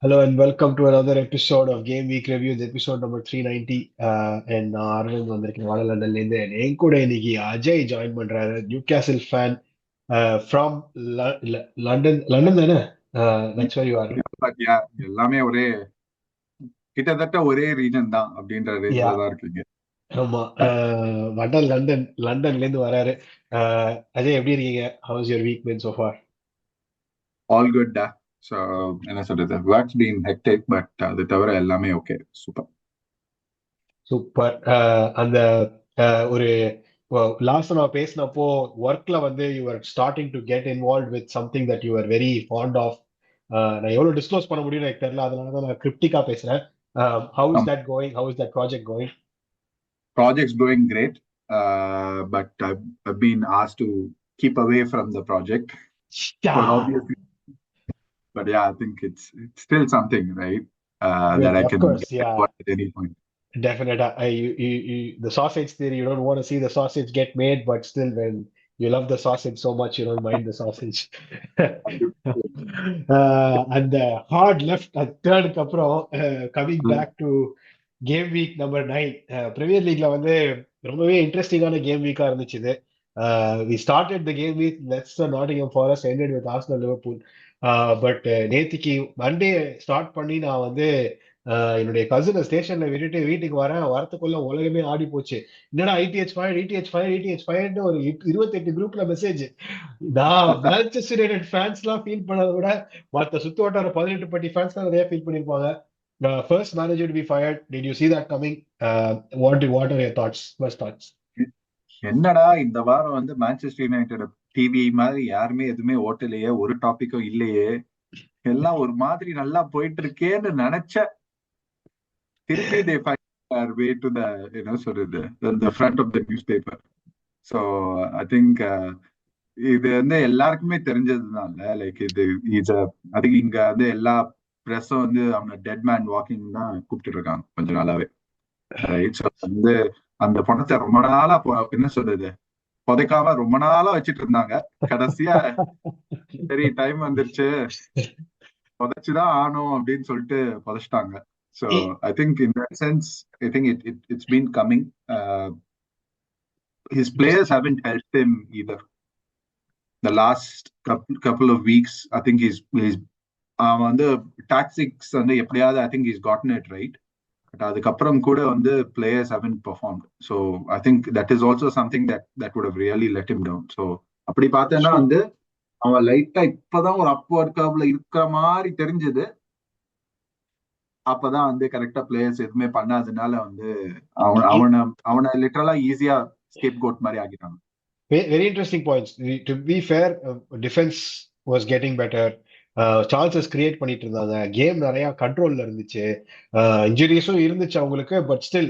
Hello and welcome to another episode of Game Week Reviews, episode number 390. And நான் அரவிந்த் வந்திருக்கேன் வாட லண்டன்ல இருந்து. And என் கூட இன்னைக்கு அஜய் ஜாயின் பண்றாரு, Newcastle fan from London. London தானே? That's where you are. பாத்தியா எல்லாமே கிட்டத்தட்ட ஒரே ரீஜன் தான் அப்படின்ற ரேஞ்சில Yeah, தான் இருக்கீங்க. ஆமா. வட லண்டன்ல இருந்து வராரு. அஜய் எப்படி இருக்கீங்க? How's your week been so far? All good டா. ஸோ என்ன சொல்றது, ஒர்க்ஸ் பீன் ஹெக்டிக், பட் அது தவிர எல்லாமே ஓகே, சூப்பர். சூப்பர். அந்த ஒரு லாஸ்ட் நான் பேசினப்போ ஒர்க்ல வந்து you're starting to get involve with something that you're very fond of. நான் எவ்வளவு டிஸ்க்ளோஸ் பண்ண முடியும்னு எனக்கு தெரியல, அதனால தான் நான் கிரிப்டிக்கா பேசுறேன். How is that going? How is that project going? Project's going great, but I've been asked to keep away from the project for obvious reasons. But yeah, I think it's still something, right? That I Of can course, get yeah. involved at any point. Definitely. The sausage theory, you don't want to see the sausage get made, but still, when you love the sausage so much, you don't mind the sausage. And the hard left turn அப்புறம் coming back to game week number 9. Premier லீக்ல வந்து ரொம்பவே இன்ட்ரெஸ்டிங்கான game வீக்கா இருந்துச்சு இது. We started the game week Leicester Nottingham Forest, ended with Arsenal Liverpool. But நேத்திக்கு Monday start பண்ணி நான் வந்து என்னுடைய கசினை ஸ்டேஷன்ல விட்டுட்டு வீட்டுக்கு வரத்துக்குள்ள உலகமே ஆடி போச்சு. என்னடா ITH fire, ETH fire, ETH ஃபயர்னு ஒரு 28 குரூப்ல மெசேஜ். நான் மேன்செஸ்டர் யுனைடெட் ஃபேன்ஸ் எல்லாம் ஃபீல் பண்ணதை விட மற்ற சுத்து வட்டார 18 பட்டி ஃபேன்ஸ் தான் நிறைய ஃபீல் பண்ணிருப்பாங்க. First manager to be fired. Did you see that coming? What are your thoughts? First thoughts. என்னடா இந்த வாரம் வந்து மான்செஸ்டர் யுனைடெட் டிவி மாதிரி யாருமே எதுவுமே ஓட்டலையே, ஒரு டாபிக்கும் இல்லையே, எல்லாம் ஒரு மாதிரி நல்லா போயிட்டு இருக்கேன்னு நினைச்ச திருப்பி they find their way to the என்ன சொல்றது the front of the newspaper. So I think இது வந்து எல்லாருக்குமே தெரிஞ்சதுனால லைக் இது ஐ திங்க் இங்க வந்து எல்லா பிரஸும் வந்து அவங்க டெட் மேன் வாக்கிங் தான் கூப்பிட்டு இருக்காங்க கொஞ்ச நாளாவே, ரைட்? ஸோ வந்து அந்த பணத்தை ரொம்ப நாளா என்ன சொல்றது புதைக்காம ரொம்ப நாளா வச்சிட்டு இருந்தாங்க. கடைசியா சரி டைம் வந்துருச்சு, புதைச்சுதான் ஆனும் அப்படின்னு சொல்லிட்டு புதைச்சிட்டாங்க. So I think in that sense, I think it's been coming. His players haven't helped him either. The last couple of weeks, I think he's வந்து tactics வந்து எப்படியாவது I think he's gotten it right. But அதுக்கப்புறம் கூட வந்து players haven't performed. So I think that is also something that would have really let him down. So அப்படி பார்த்தேன்னா வந்து அவன் லைட்டா இப்பதான் ஒரு அப்வர்ட் கர்வ்ல இருக்கிற மாதிரி தெரிஞ்சது. அப்பதான் வந்து கரெக்டா பிளேயர்ஸ் எதுவுமே பண்ணாதனால வந்து அவனை லிட்டரலா ஈஸியா ஸ்கேப் கோட் மாதிரி ஆகிட்டாங்க. Very interesting points. To be fair, defense was getting better. Chances create பண்ணிட்டு இருந்தாங்க. கேம் நிறைய கண்ட்ரோல்ல இருந்துச்சு. இன்ஜுரிஸும் இருந்துச்சு அவங்களுக்கு. But still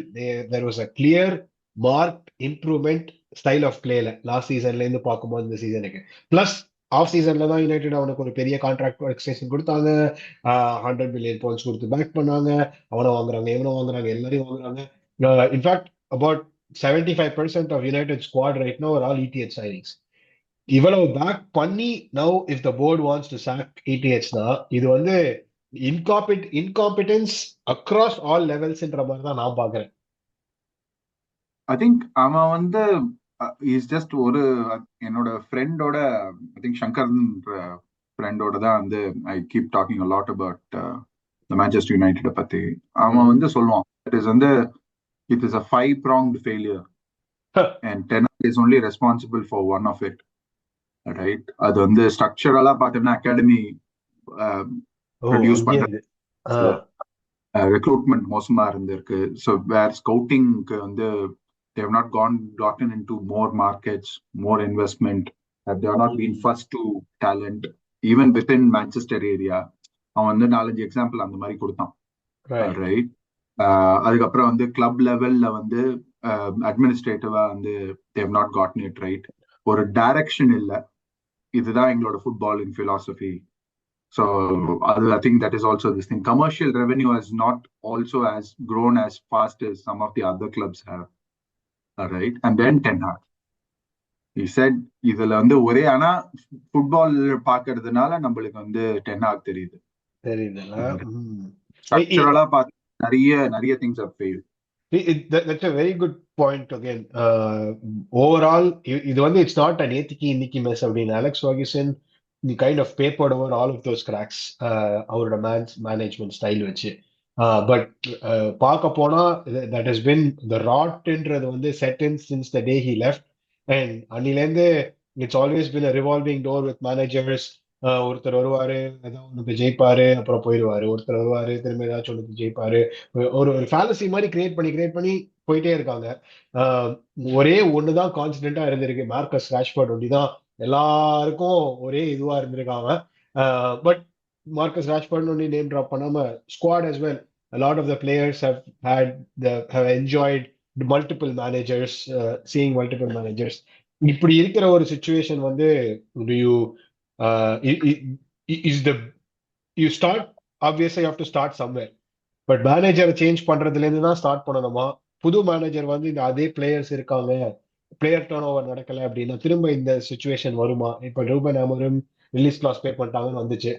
there was a clear mark improvement style of பிளேல லாஸ்ட் சீசன்ல இருந்து பார்க்கும்போது இந்த சீசனுக்கு. பிளஸ் ஆஃப் சீசன்ல தான் யுனைடெட் அவனுக்கு ஒரு பெரிய கான்ட்ராக்ட் எக்ஸ்டென்ஷன் கொடுத்தாங்க. 100 மில்லியன் பவுண்ட்ஸ் கொடுத்து பேக் பண்ணாங்க. அவனை வாங்குறாங்க, இவனை வாங்குறாங்க, எல்லாரையும் வாங்குறாங்க. In fact about 75% of United squad right now are all ETH signings. இவ்வளவு பேக் பண்ணி now if the board wants to sack ETH னா இது வந்து incompetence across all levelsன்ற மாதிரி தான் நான் பாக்குறேன். I think அவன் வந்து இஸ் ஜஸ்ட் ஒரு என்னோட ஃப்ரெண்டோட ஐ திங்க் சங்கர்ன்ற ஃப்ரெண்டோட தான் வந்து I keep talking a lot about the Manchester United பத்தி. அவன் வந்து சொல்லுவான் it is a 5-pronged failure and Ten Hag is only responsible for one of it, right? அது வந்து ஸ்ட்ரக்சரலா பார்த்தோம்னா அகாடமி ப்ரொடியூஸ் பண்றது, ரெக்ரூட்மெண்ட் மோசமா இருந்திருக்கு. ஸோ வேர் ஸ்கவுட்டிங்க்கு வந்து they have not gotten into more markets, more investment. They have not been first to talent even within Manchester area. அவன் வந்து 4-5 example அந்த மாதிரி கொடுத்தான், ரைட்? அதுக்கப்புறம் வந்து கிளப் லெவல்ல வந்து அட்மினிஸ்ட்ரேட்டிவா வந்து they have not gotten it right. ஒரு டைரக்ஷன் இல்ல, இதுதான் எங்களோட footballing philosophy. So I think that is also this thing. Commercial revenue has not also as grown as fast as some of the other clubs have, right? And then Ten Hag, he said இதுல வந்து ஒரே ஆனா football பாக்குறதுனால நம்மளுக்கு வந்து Ten Hag தெரியுது. தெரியுதுல்ல. ஸ்ட்ரக்சரலா பார்த்து நிறைய things have failed. That's a very good point again. Overall, இது வந்து it's not a நேத்திக்கு இன்னைக்கு மெஸ் அப்படின்னு Alex Vakisan kind of papered over all of those cracks அவரோட மேனேஜ்மெண்ட் ஸ்டைல் வச்சு. பட் பார்க்க போனா that has been the rotன்றது வந்து set in since the day he left, and அன்னிலேருந்து it's always been a revolving door with managers. ஒருத்தர் வருவாரு, ஏதாவது ஒன்று ஜெயிப்பாரு, அப்புறம் போயிடுவாரு. ஒருத்தர் வருவாரு, திரும்ப ஏதாச்சும் ஒன்று ஜெயிப்பாரு. ஒரு ஒரு ஃபேலசி மாதிரி கிரியேட் பண்ணி போயிட்டே இருக்காங்க. ஆஹ் ஒரே ஒண்ணுதான் கான்ஸ்டன்டா இருந்திருக்கு, மார்க்கஸ் ராஷ்போர்ட் ஒண்டிதான் எல்லாருக்கும் ஒரே இதுவா இருந்திருக்காங்க. பட் மார்க்கஸ் ராஷ்போர்ட் ஒண்டி நேம் ட்ராப் பண்ணாம squad as well, a lot of the players have enjoyed multiple managers, seeing multiple managers. இப்படி இருக்கிற ஒரு சுச்சுவேஷன் வந்து do you is the you start, obviously you have to start somewhere. But manager change பண்றதுல இருந்து தான் start பண்ணணுமா? புது manager வந்து இந்த அதே பிளேயர்ஸ் இருக்காங்க, பிளேயர் டர்ன் ஓவர் நடக்கல அப்படின்னா திரும்ப இந்த சுச்சுவேஷன் வருமா? இப்ப ரூபன் அமரும் ரிலீஸ் கிளாஸ் பே பண்ணிட்டாங்கன்னு வந்துச்சு.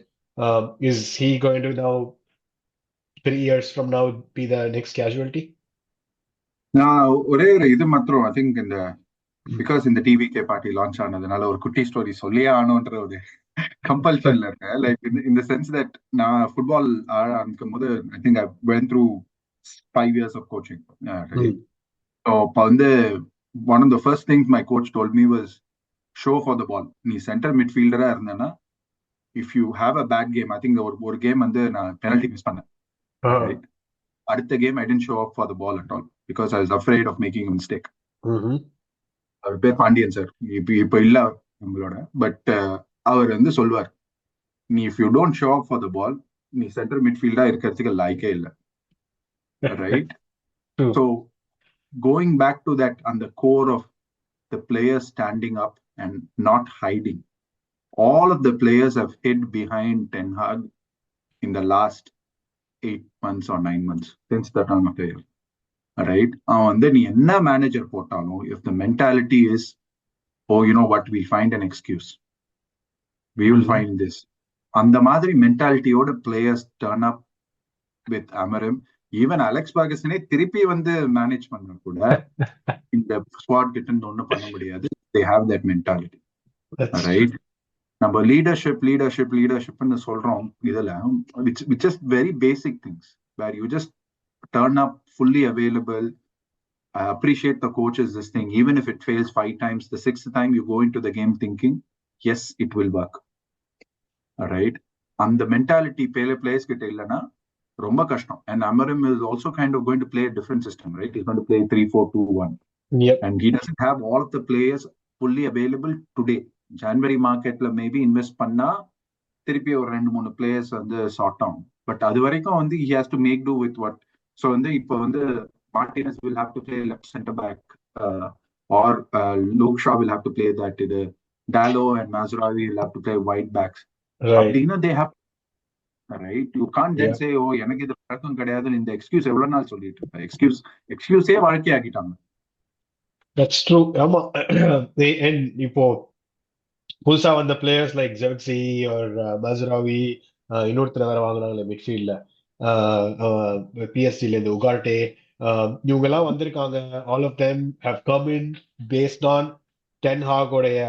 Is he going to now 3 years from now be the next casualty? நான் ஒரே ஒரு இது மாத்திரம் ஐ திங்க் இந்த பிகாஸ் இந்த டிவிகே பார்ட்டி லான்ச் ஆனதுனால ஒரு குட்டி ஸ்டோரி சொல்லியே ஆனோன்ற ஒரு கம்பல்ஷன்ல இருக்கேன். லைக் இந்த சென்ஸ் தட் நான் ஃபுட்பால் ஆரம்பிக்கும் போது I think I went through 5 years of coaching. So அப்ப வந்து one of the first things my coach told me was show for the ball. நீ சென்டர் மிட்ஃபீல்டரா இருந்தேன்னா if you have a bad game, I think ஒரு game வந்து நான் penalty miss பண்ணேன். அடுத்த game I didn't show up for the ball at all because I was afraid of making a mistake. அவர் பேர் Pandian sir, இப்ப இல்ல நம்மளோட. பட் அவர் வந்து சொல்வார், நீ if you don't show up for the ball, நீ சென்டர் மிட்ஃபீல்டா இருக்கிறதுக்கு லாய்க்கே இல்லை. Right? So going back to that, அந்த core of the players standing up and not hiding. All of the players have hid behind Ten Hag in the last 8 months or 9 months since the turn of the year. Right? அவன் வந்து நீ என்ன manager போட்டாலும், if the mentality is, oh, you know what, we'll find an excuse, we will find this, அந்த மாதிரி மென்டாலிட்டியோட players turn up with Amorim. Even Alex பாகசனே திருப்பி வந்து மேனேஜ் பண்ண கூட இந்த ஸ்குவாட் கிட்ட இருந்து ஒன்றும் பண்ண முடியாது. they have that mentality. Right? நம்ம லீடர்ஷிப்னு சொல்றோம் இதுல, which is very basic things where you just turn up fully available. I appreciate the coaches this thing, even if it fails 5 times, the 6th time you go into the game thinking yes it will work. All right? And the mentality players கிட்ட இல்லனா ரொம்ப கஷ்டம். And Amarim is also kind of going to play a different system, right? He's going to play 3-4-2-1. Yep. And he doesn't have all of the players fully available today. January marketல maybe invest பண்ணா திருப்பி ஒரு 2-3 players வந்து chart ஆகும். But அது வரைக்கும் வந்து he has to make do with what. So வந்து இப்போ வந்து Martinez will have to play left center back, or Luke Shaw will have to play that. இது Dallo and Mazraoui will have to play wide backs. அப்படின்னா they have, right? You can't then say, oh, எனக்கு இது பழக்கம் கிடையாதுன்னு இந்த excuse எவ்வளவு நாள் சொல்லிட்டு இருப்பேன். எக்ஸ்கியூஸே வாழ்க்கையாக்கிட்டாங்க. That's true. ஆமா. And இப்போ புதுசா வந்த பிளேயர்ஸ் லைக் ஜெர்சி ஆர் மஸ்ராவி, இன்னொருத்தர் வேற வாங்கினாங்களே மிட்ஃபீல்ட்ல, பிஎஸ்டில இருந்து உகார்டே, இவங்க எல்லாம் வந்திருக்காங்க. All of them have come in based on Ten ஹாகோடைய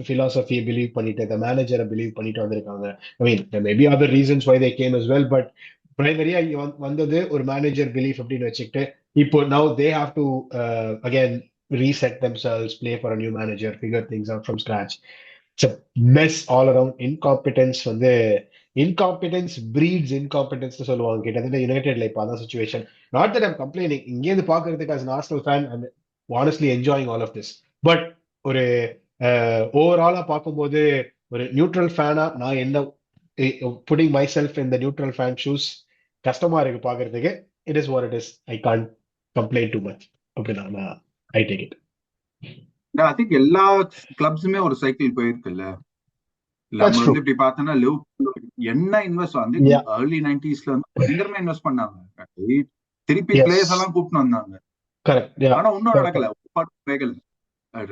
பிலாசபியை பிலீவ் பண்ணிட்டு, இந்த மேனேஜரை பிலீவ் பண்ணிட்டு வந்திருக்காங்க. I mean maybe other reasons why they came as well, but பிரைமரியா வந்தது ஒரு மேனேஜர் பிலீஃப் அப்படின்னு வச்சுக்கிட்டு, இப்போ now they have to again reset themselves, play for a new manager, figure things out from scratch. It's a mess all around. Incompetence வந்து incompetence breeds incompetence னு சொல்லுவாங்க. கிட்டத்தட்ட யுனைடெட்ல இப்போ அதான் situation. Not that I'm complaining, இங்கேருந்து பாக்குறதுக்கு as an Arsenal fan I'm honestly enjoying all of this. But ஒரு ஓவராலா பார்க்கும்போது ஒரு நியூட்ரல் ஃபேனா நான் என்ன putting myself in the neutral fan shoes, கஷ்டமா இருக்கு பாக்குறதுக்கு. It is what it is. I can't complain too much. அப்படின்னா I take it. I think எல்லா கிளப்ஸுமே ஒரு சைக்கிள் போயிருக்குல்ல. நம்ம வந்து இப்படி பார்த்தோம்னா லிவர்பூல் என்ன இன்வெஸ்ட் வந்து early 90s வந்து பயங்கரமா இன்வெஸ்ட் பண்ணாங்க. திருப்பி பிளேயர்ஸ் எல்லாம் கூப்பிட்டு வந்தாங்க. ஆனா ஒன்னும் நடக்கல,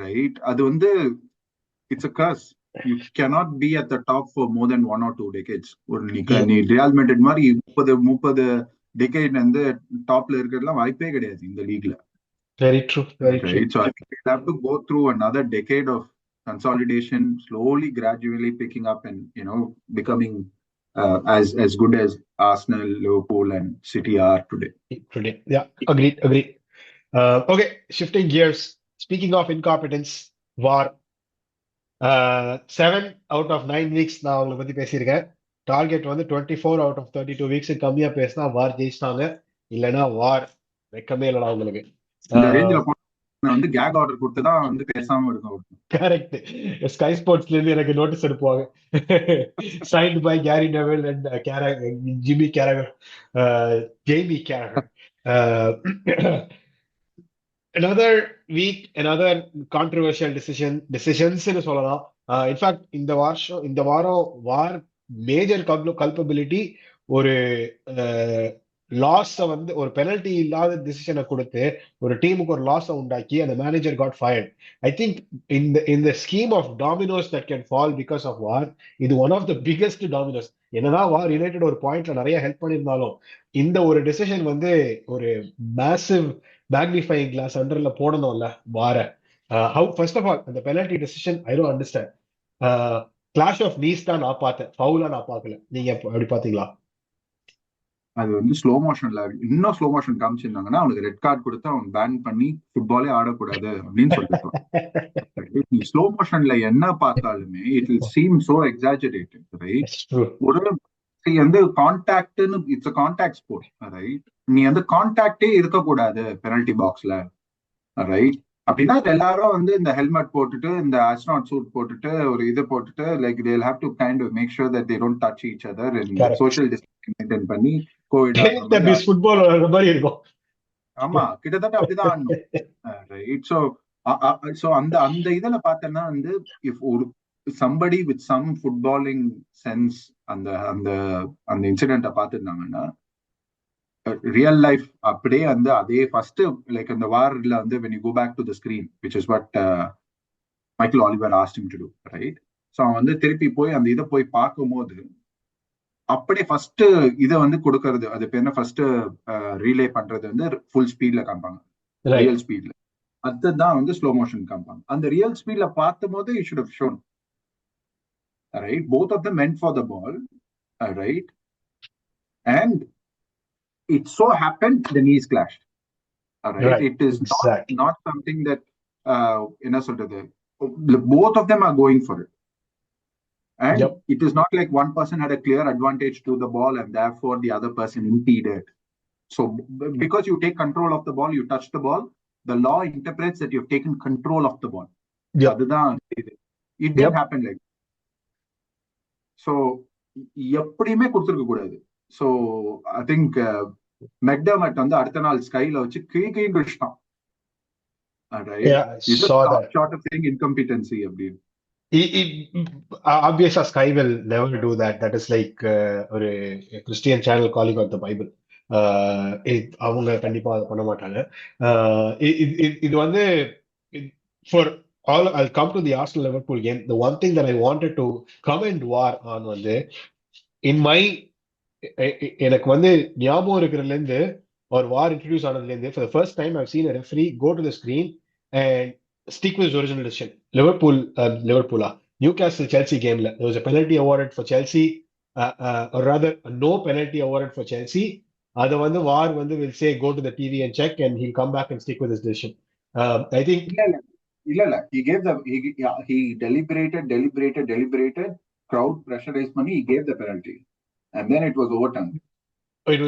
ரைட்? அது வந்து it's a curse. you cannot be at the top for more than 1 or 2 decades. Yeah, நீ ரியல் மெட்ரிட் மாதிரி 30 டெக்கேட் வந்து டாப்ல இருக்கிறதுலாம் வாய்ப்பே கிடையாது இந்த லீக்ல. very true, very true. Right. So I think we'll have to go through another decade of consolidation, slowly, gradually picking up and becoming as good as Arsenal, Liverpool, and City are today. Today. Yeah, agreed, agreed. Okay, shifting gears. Speaking of incompetence, VAR. 7 out of 9 weeks நான் அவங்களை பத்தி பேசியிருக்கேன். Target வந்து 24 out of 32 weeks கம்மியா பேசினா வார் ஜெயிச்சிட்டாங்க, இல்லைன்னா வார் வெக்கமே இல்லைடா அவங்களுக்கு. இந்த ரேஞ்சில வந்து கேக் ஆர்டர் கொடுத்து தான் வந்து பேசாம இருக்கும். கரெக்ட். ஸ்கை ஸ்போர்ட்ஸ்ல இருந்து எனக்கு நோட்டீஸ் அனுப்புவாங்க, signed by Gary Neville and Jimmy Carragher, Jamie Carragher. Another week, another controversial decisions னு சொல்லலாம். இன்ஃபேக்ட் இந்த வாரம் வார் மேஜர் கல்பபிலிட்டி ஒரு லாஸை வந்து ஒரு பெனல்டி இல்லாத டிசிஷனை கொடுத்து ஒரு டீமுக்கு ஒரு லாஸை உண்டாக்கி அந்த manager got fired. I think இந்த scheme of dominoes that can fall because of war, இது one of the biggest dominoes. என்னதான் வார் யுனைடெட் ஒரு பாயிண்ட்ல நிறைய ஹெல்ப் பண்ணியிருந்தாலும் இந்த ஒரு டிசிஷன் வந்து ஒரு மேசிவ் மேக்னிஃபைங் கிளாஸ் அண்டர்ல போடணும்ல வார. ஃபர்ஸ்ட் ஆஃப் ஆல் அந்த penalty decision I don't understand. Clash of knees தான் நான் பார்த்தேன், ஃபவுலா நான் பார்க்கல. நீங்க அப்படி பாத்தீங்களா? அது வந்து ஸ்லோ மோஷன்ல இன்னும் ஸ்லோ மோஷன் காமிச்சிருந்தாங்கன்னா அவனுக்கு ரெட் கார்டு கொடுத்து அவன் பேன் பண்ணி ஃபுட்பாலே ஆடக்கூடாது அப்படின்னு சொல்லிருக்கான். நீ ஸ்லோ மோஷன்ல என்ன பார்த்தாலுமே it will seam so exaggerated, right? ஒரு வந்து கான்டாக்ட்னு இட்ஸ் கான்டாக்ட் ஸ்போர்ட், ரைட்? நீ வந்து கான்டாக்டே இருக்கக்கூடாது பெனல்டி பாக்ஸ்ல, ரைட்? அப்படின்னா எல்லாரும் வந்து இந்த ஹெல்மெட் போட்டுட்டு இந்த ஆஸ்ட்ரோனாட் சூட் போட்டுட்டு ஒரு இது போட்டுட்டு like they will have to kind of make sure that they don't touch each other and social distancing maintain பண்ணி கோவிட் ஃபுட்பால் மாதிரி இருக்கும். ஆமா, கிட்டத்தட்ட அப்படிதான் ஆடணும், ரைட்? சோ அந்த இதுல பார்த்தேன்னா வந்து இஃப் ஒரு somebody with some footballing sense அந்த அந்த அந்த இன்சிடென்ட்டை பார்த்துருந்தாங்கன்னா ரியல் லைஃப் அப்படியே வந்து அதே ஃபர்ஸ்ட் லைக் அந்த வார்ல வந்து when you go back to the screen which is what Michael Oliver asked him to do, right? So அவன் வந்து திருப்பி போய் அந்த இதை போய் பார்க்கும்போது அப்படியே ஃபர்ஸ்ட் இதை வந்து கொடுக்கறது, அது பேர் என்ன, ஃபர்ஸ்ட் ரீலே பண்றது வந்து ஃபுல் ஸ்பீட்ல காமிப்பாங்க, ரியல் ஸ்பீட்ல. அதுதான் வந்து ஸ்லோ மோஷன் காமிப்பாங்க. அந்த ரியல் ஸ்பீட்ல பார்த்தும் போது you should have shown, right? Both of them meant for the ball, right? And it so happened the knees clashed, right? It is not something that என்ன சொல்றது, both of them are going for it, and it is not like one person had a clear advantage to the ball and therefore the other person impeded. So because you take control of the ball, you touch the ball, the law interprets that you've taken control of the ball. It didn't happen like that. So எப்படியுமே கொடுத்துருக்க கூடாது. So I think McDermott வந்து அடுத்த நாள் ஸ்கைல வச்சு கிழின்னு வச்சுட்டான், short of saying incompetency அப்படின்னு. Obviously Sky will never do that. That is like ஒரு Christian channel calling out the Bible. அவங்க கண்டிப்பா அதை பண்ண மாட்டாங்க. இது வந்து for all, I'll come to the Arsenal Liverpool game. The one thing that I wanted to comment war on வந்து in my எனக்கு வந்து ஞாபகம் இருக்கிறதுல இருந்து ஒரு வார் இன்ட்ரடியூஸ் ஆனதுல இருந்து for the first time I've seen a referee go to the screen and stick with his original decision. Liverpool Newcastle Chelsea game there was a penalty awarded for Chelsea, or rather no penalty awarded for Chelsea. Other one the VAR will say go to the TV and check and he'll come back and stick with his decision. I think he deliberated, crowd pressurized money, he gave the penalty and then it was overturned. It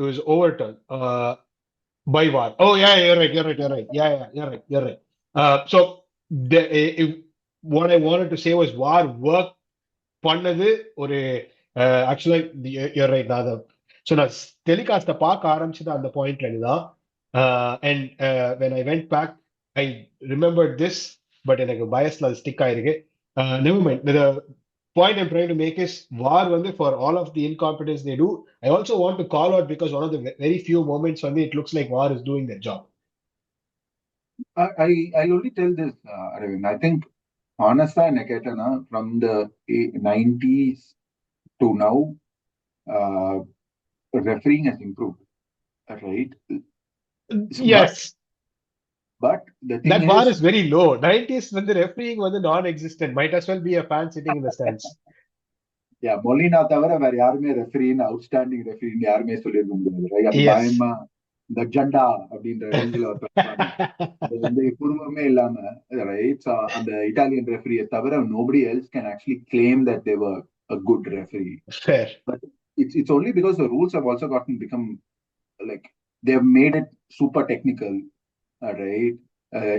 was overturned by VAR. Oh yeah, you're right. You're right. So what I wanted to say was VAR work பண்ணது ஒரு actually you're right. So நான் டெலிகாஸ்ட பார்க்க ஆரம்பிச்சது அந்த பாயிண்ட்ல தான். And when I went back I remembered this, but எனக்கு பயஸ்ல அது ஸ்டிக் ஆயிருக்கு. Never mind. The point I'm trying to make is VAR for all of the incompetence they do, I also want to call out because one of the very few moments it looks like VAR is doing their job. I'll only tell this, Arvind. I think honestly என்ன கேட்டேன்னா from the 90s to now, uh, refereeing has improved, right? but Yes, but the thing that bar is, is very low. 90s when the refereeing was non-existent. Might as well be a fan sitting in the stands. yeah, மொலினா தவிர வேற யாருமே ரெஃபரின்னு outstanding ரெஃபரின்னு யாருமே சொல்லியிருக்க முடியாது, right? அது Yes. பயமா இந்த ஜண்டா அப்படின்ற ரேஞ்சில் வைப்பாங்க. அது வந்து குடும்பமே இல்லாம, ரைட்? அந்த இட்டாலியன் ரெஃபரியை தவிர nobody else can actually claim that they were a good referee. Fair. But it's only because the rules have also gotten become like they have made it super technical, right?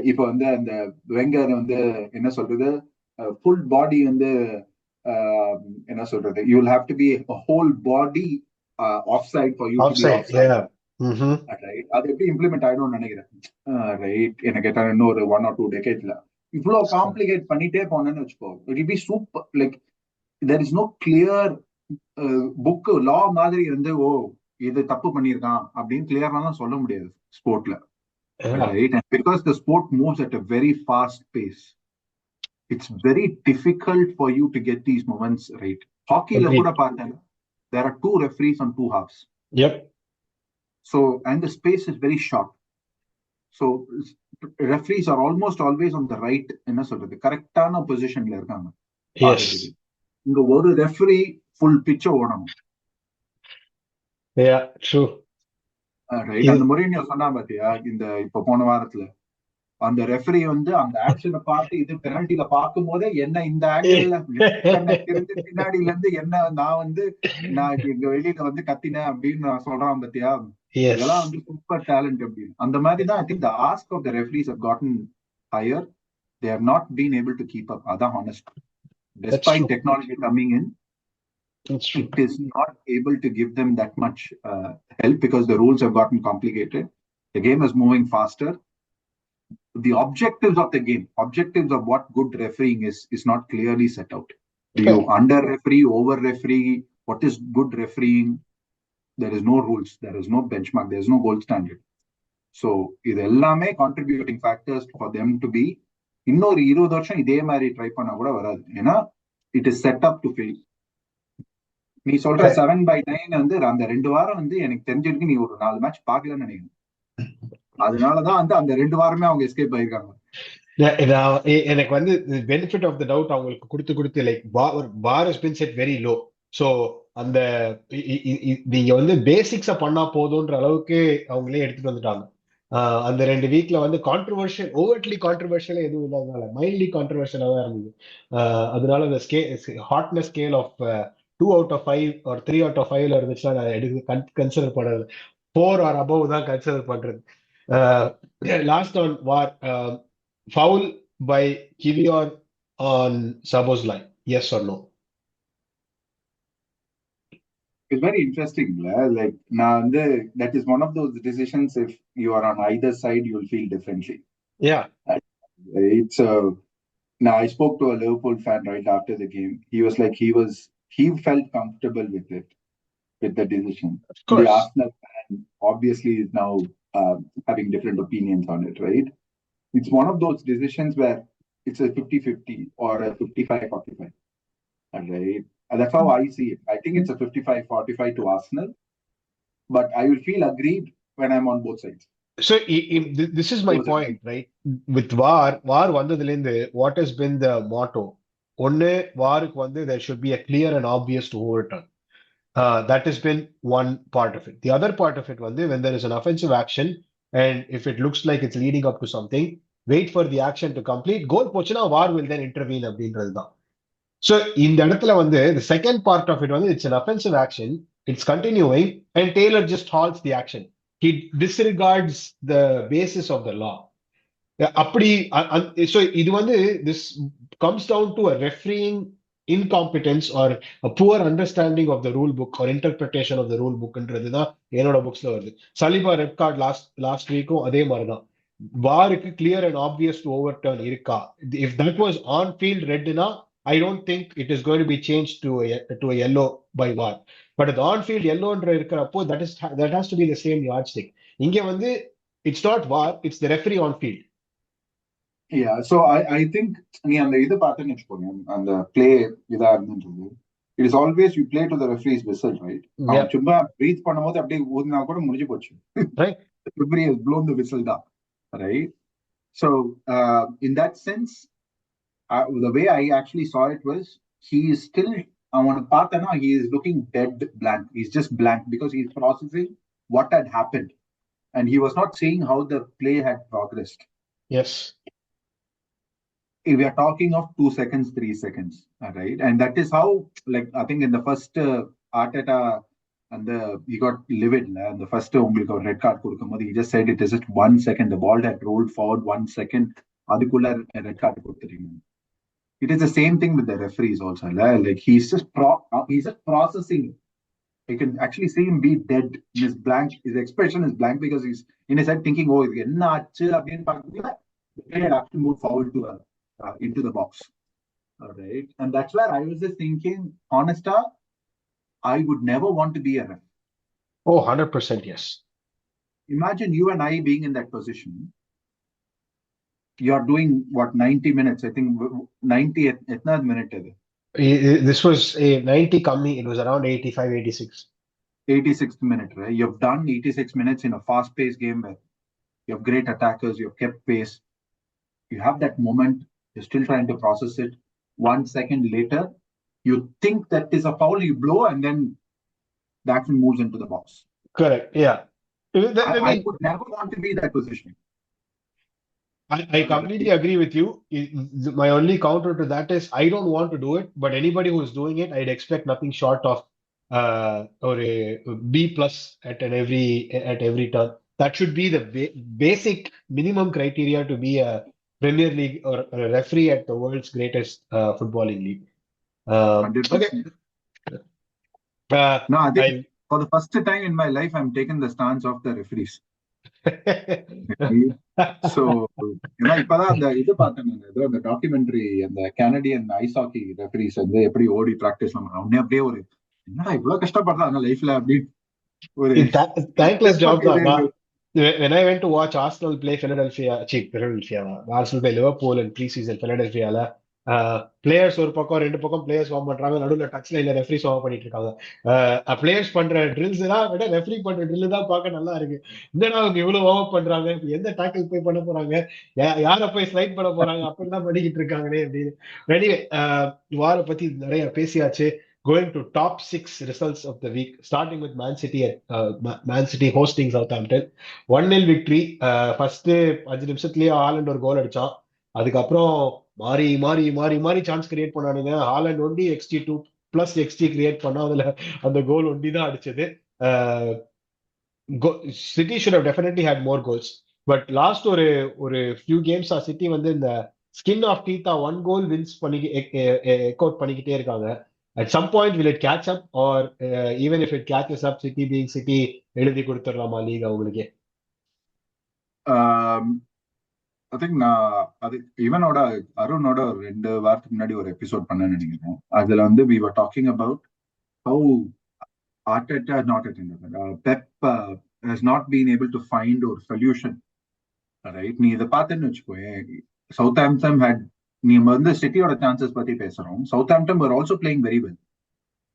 இப்போ வந்து அந்த Wenger வந்து என்ன சொல்றது, full body வந்து என்ன சொல்றது, you will have to be whole body offside for you to be Offside. Offside, Yeah. Mm-hmm. Right? அது எப்படி இம்ப்ளிமெண்ட் ஆயிடும்னு நினைக்கிறேன், ரைட்? என்ன கேட்டா இன்னொரு 1 or 2 decades இவ்வளவு காம்ப்ளிகேட் பண்ணிட்டே போனேன்னு வச்சுக்கோ, it will be super. Like there is no clear book லா மாதிரி வந்து, ஓ இது தப்பு பண்ணியிருக்கான் அப்படின்னு கிளியர்லாம் சொல்ல முடியாது ஸ்போர்ட்ல, Yeah. right? And because the sport moves at a very fast pace, it's very difficult for you to get these moments right. Hockey la kuda Agreed. paarthana, there are 2 referees on 2 halves. Yep. So, and the space is very short. So, referees are almost always on the right, என்ன சொல்றது, கரெக்டான பொசிஷன்ல இருக்காங்க Yes. பார்க்கறதுக்கு. இங்க ஒரு referee full பிட்ச ஓடணும், Yeah. True. Right? அந்த இது முறை நீ சொன்னா பாத்தியா, இந்த இப்ப போன வாரத்துல அந்த ரெஃபரி வந்து அந்த ஆக்ஷனை பார்த்து இது பெனல்டில பார்க்கும் போதே என்ன இந்த ஆங்கிள் இருந்து பின்னாடில இருந்து என்ன நான் இங்க வெளியில வந்து கத்தினேன் அப்படின்னு நான் சொல்றான் பாத்தியா, இதெல்லாம் Yes. வந்து சூப்பர் டேலண்ட் அப்படின்னு. அந்த மாதிரி தான் I think the ask of the referees have gotten higher. They have not been able to keep up, அதான் honest. That's Despite true. technology coming in, That's true. it is not able to give them that much help because the rules have gotten complicated. The game is moving faster. The objectives of the game, objectives of what good refereeing is not clearly set out. Do you Fair. under referee, over referee? What is good refereeing? There is no rules, there is no benchmark, there is no gold standard. So, இது எல்லாமே contributing factors for them to be இன்னொரு 20 வருஷம் இதே மாதிரி try பண்ணா கூட வராது. ஏன்னா it is set up to fail. நீ சொல்ற Fair. 7/9 வந்து அந்த 2 வாரம் வந்து எனக்கு தெரிஞ்சிருக்கு நீ ஒரு 4 மேட்ச் பார்க்கலன்னு நினைக்கிறேன். அதனாலதான் வந்து அந்த 2 வாரமே அவங்க எஸ்கேப் ஆயிருக்காங்க. எனக்கு வந்து பெனிஃபிட் ஆஃப் த டவுட் அவங்களுக்கு கொடுத்து like bar has been set very low. So அந்த நீங்க வந்து பேசிக்ஸை பண்ணா போதுன்ற அளவுக்கு அவங்களே எடுத்துட்டு வந்துட்டாங்க. அந்த 2 வீக்ல வந்து கான்ட்ரவர்ஷியல், ஓவர்ட்லி கான்ட்ரவர்ஷியல் எதுவும் இல்லாதனால மைல்ட்லி கான்ட்ரவர்ஷியலா தான் இருந்தது. அதனால இந்த hotness scale of 2 out of 5 or 3 out of 5 இருந்துச்சுன்னா நான் எடுக்க கன்சிடர் பண்றது 4 or above தான் கன்சிடர் பண்றது. Last on war, foul by Kivior on Sabo's line, yes or no? It's very interesting. Like, that is one of those decisions. If you are on either side, you'll feel differently. Yeah. It's now I spoke to a Liverpool fan right after the game. He was like he felt comfortable with it, with the decision. Of The course. Arsenal fan obviously is now having different opinions on it, right? It's one of those decisions where it's a 50-50 or a 55-45. Right? And that's how I see it. I think it's a 55-45 to Arsenal, but I will feel aggrieved when I'm on both sides. So this is my point, right? With war வந்ததுலேருந்து what has been the motto? ஒன்னு வாருக்கு வந்து there should be a clear and obvious to overturn. That has been one part of it. The other part of it வந்து when there is an offensive action and if it looks like it's leading up to something, wait for the action to complete. Goal போச்சுன்னா war will then intervene அப்படின்றது தான். So இந்த இடத்துல வந்து the second part of it வந்து it's an offensive action, it's continuing and Taylor just halts the action. He disregards the basis of the law. அப்படி so இது வந்து this comes down to a refereeing incompetence or a poor understanding of the rule book or interpretation of the rule bookன்றது தான் என்னோட புக்ஸ்ல வருது. Saliba red card last வீக்கும் அதே மாதிரிதான். வாருக்கு clear and obvious to overturn இருக்கா? If that was on field ரெட்னா I don't think it is going to be changed to a yellow by VAR. But the on-field yellowன்ற இருக்கிறப்போ that has to be the same yardstick. இங்க வந்து it's not VAR, it's the referee on field. Yeah, so I think நீ அந்த இது பார்த்தேன்னு வச்சுக்கோங்க, அந்த play இதா இருந்துன்றது, it is always you play to the referee's whistle, right? அவன் Yeah, சும்மா ப்ரீத் பண்ணும்போது அப்படியே ஊதினா கூட முடிஞ்சு போச்சு. right. Referee has blown the whistle தான், right? So in that sense, the way I actually saw it was he is still, அவனை பார்த்தேன்னா he is looking dead blank. He's just blank because he's processing what had happened, and he was not seeing how the play had progressed. Yes. We are talking of 2 seconds, 3 seconds, right? And that is how, like, I think in the first Arteta and he got livid. And the first உங்களுக்கு red card கொடுக்கும்போது he just said it is just 1 second. The ball had rolled forward 1 second. அதுக்குள்ள red card கொடுத்துட்டீங்க. It is the same thing with the referees also. Like he's just processing. You can actually see him be dead. His blank, his expression is blank because he's in his head thinking, oh, என்ன ஆச்சு அப்படின்னு பார்க்கல. They had actually moved forward to into the box. All right. And that's where I was just thinking, honesta, I would never want to be a ref. Oh, 100% yes. Imagine you and I being in that position. You're doing what, 90 minutes? I think 90 etna minute is it? This was a 90 kami. It was around 85, 86. 86th minute, right? You've done 86 minutes in a fast-paced game where you have great attackers, you've kept pace. You have that moment, you're still trying to process it. 1 second later, you think that is a foul, you blow, and then the action moves into the box. Correct. Yeah. I would never want to be in that position. I completely agree with you. My only counter to that is I don't want to do it, but anybody who is doing it, I'd expect nothing short of or a B plus at every turn. That should be the basic minimum criteria to be a Premier League or a referee at the world's greatest footballing league. 100%. Okay. No, I think for the first time in my life, I'm taking the stance of the referees. So, இப்பதான் அந்த இது பார்த்தேன், அந்த documentary, அந்த Canadian ice hockey referees வந்து எப்படி ஓடி practice பண்ண உடனே அப்படியே ஒரு என்னடா இவ்வளவு கஷ்டப்படுறாங்க லைஃப்ல அப்படின்னு ஒரு thankless job. When I went to watch Arsenal play Arsenal play Liverpool in preseason Philadelphia, players ஒரு பக்கம் ரெண்டு பக்கம் பிளேயர்ஸ் வார்ம் பண்றாங்க, நடுவில் டச் லைன்ல ரெஃப்ரீஸ் வார்ம் பண்ணிட்டு இருக்காங்க. பிளேயர்ஸ் பண்ற ட்ரில்ஸ் தான் விட ரெஃப்ரி பண்ற ட்ரில் தான் பார்க்க நல்லா இருக்கு. என்னடா அவங்க இவ்வளவு வார்ம் அப் பண்றாங்க, எந்த டாக்கிள் போய் பண்ண போறாங்க, யார போய் ஸ்லைட் பண்ண போறாங்க, அப்படிதான் பண்ணிக்கிட்டு இருக்காங்களே அப்படின்னு. எனிவே, வார பத்தி நிறைய பேசியாச்சு. Going to top 6 results of the week, starting with Man City Man City hosting Southampton. 1-0 victory. First 5 நிமிஷத்துலயே Haaland ஒரு கோல் அடிச்சான். அதுக்கப்புறம் மாறி மாறி மாறி மாறி சான்ஸ் கிரியேட் பண்ணானுங்க. ஹாலண்ட் ஒண்டி XG2 பிளஸ் XG கிரியேட் பண்ணா அதுல அந்த கோல் ஒண்டி தான் அடிச்சது. City should have definitely had more goals. But last ஒரு few games சிட்டி வந்து இந்த ஸ்கின் ஆஃப் டீத்தா 1 goal wins பண்ணி எக்கவுட் பண்ணிக்கிட்டே இருக்காங்க. At some point, will it catch up, or even if it catches up, City being City, எழுதி கொடுத்துடலாமா league அவங்களுக்கு? I think நான் அது இவனோட அருணோட 2 வாரத்துக்கு முன்னாடி ஒரு எபிசோட் பண்ணேன்னு நினைக்கிறேன். அதுல வந்து we were talking about how Arteta Pep has not been able to find a solution. Right? நீ இதை பார்த்தேன்னு வச்சுக்கோ, Southampton had, நீ வந்து சிட்டியோட சான்சஸ் பத்தி பேசுறோம். Southampton were also playing very well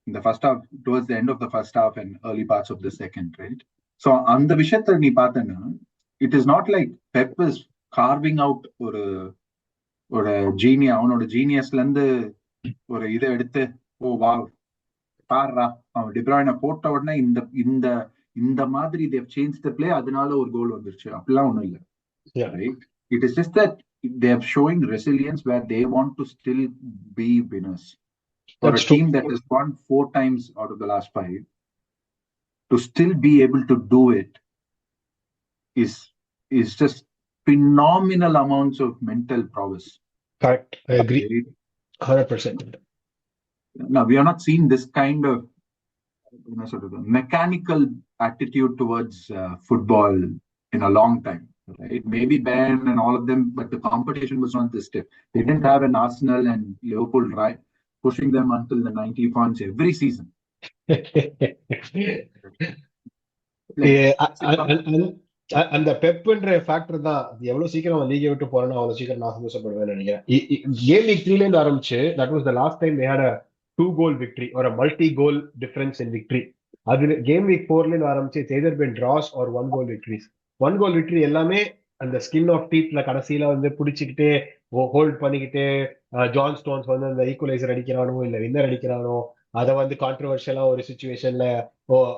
in the first half, towards the end of the first half and early parts of the second, right? So அந்த விஷயத்தை நீ பார்த்தேன்னா, it is not like Pep is carving out ஒரு ஜீனியா, அவனோட ஜீனியஸ்ல இருந்து ஒரு இதை எடுத்து, ஓ வா பாடுறா அவன் டிப்ராயினை போட்ட உடனே இந்த இந்த இந்த மாதிரி தேவ் சேஞ்ச் த பிளே, அதனால ஒரு கோல் வந்துருச்சு, அப்படிலாம் ஒண்ணும் இல்லை. Right? It is just that they are showing resilience where they want to still be winners. For a team that has won 4 times out of the last 5, to still be able to do it is just phenomenal amounts of mental prowess. Correct. I agree. 100%. Now, we are not seeing this kind of mechanical attitude towards football in a long time. Right? Maybe Ben and all of them, but the competition was not this stiff. They didn't have an Arsenal and Liverpool pushing them until the 90 points every season. அந்த பெப்ன்ற factor தான் எவ்வளவு சீக்கிரம் லீகை விட்டு போறேன்னா அவ்வளவு சீக்கிரம் நான் சந்தோஷப்படுவேன்னு நினைக்கிறேன். கேம் வீக் 3ல இருந்து ஆரம்பிச்சு that was the last time they had a 2 goal victory ஒரு multi goal difference in victory. அது கேம் வீக் 4ல இருந்து ஆரம்பிச்சு எதர் பின் டிராஸ் ஒரு 1 கோல் விக்டரிஸ். 1 கோல் விக்டரி எல்லாமே அந்த ஸ்கின் ஆஃப் டீத்ல கடைசியில வந்து பிடிச்சிக்கிட்டு ஹோல்ட் பண்ணிக்கிட்டு ஜான் ஸ்டோன்ஸ் வந்து அந்த ஈக்குவலைசர் அடிக்கிறானோ இல்ல வின்னர் அடிக்கிறானோ அதை வந்து கான்ட்ரவர்ஷியலா ஒரு சுச்சுவேஷன்ல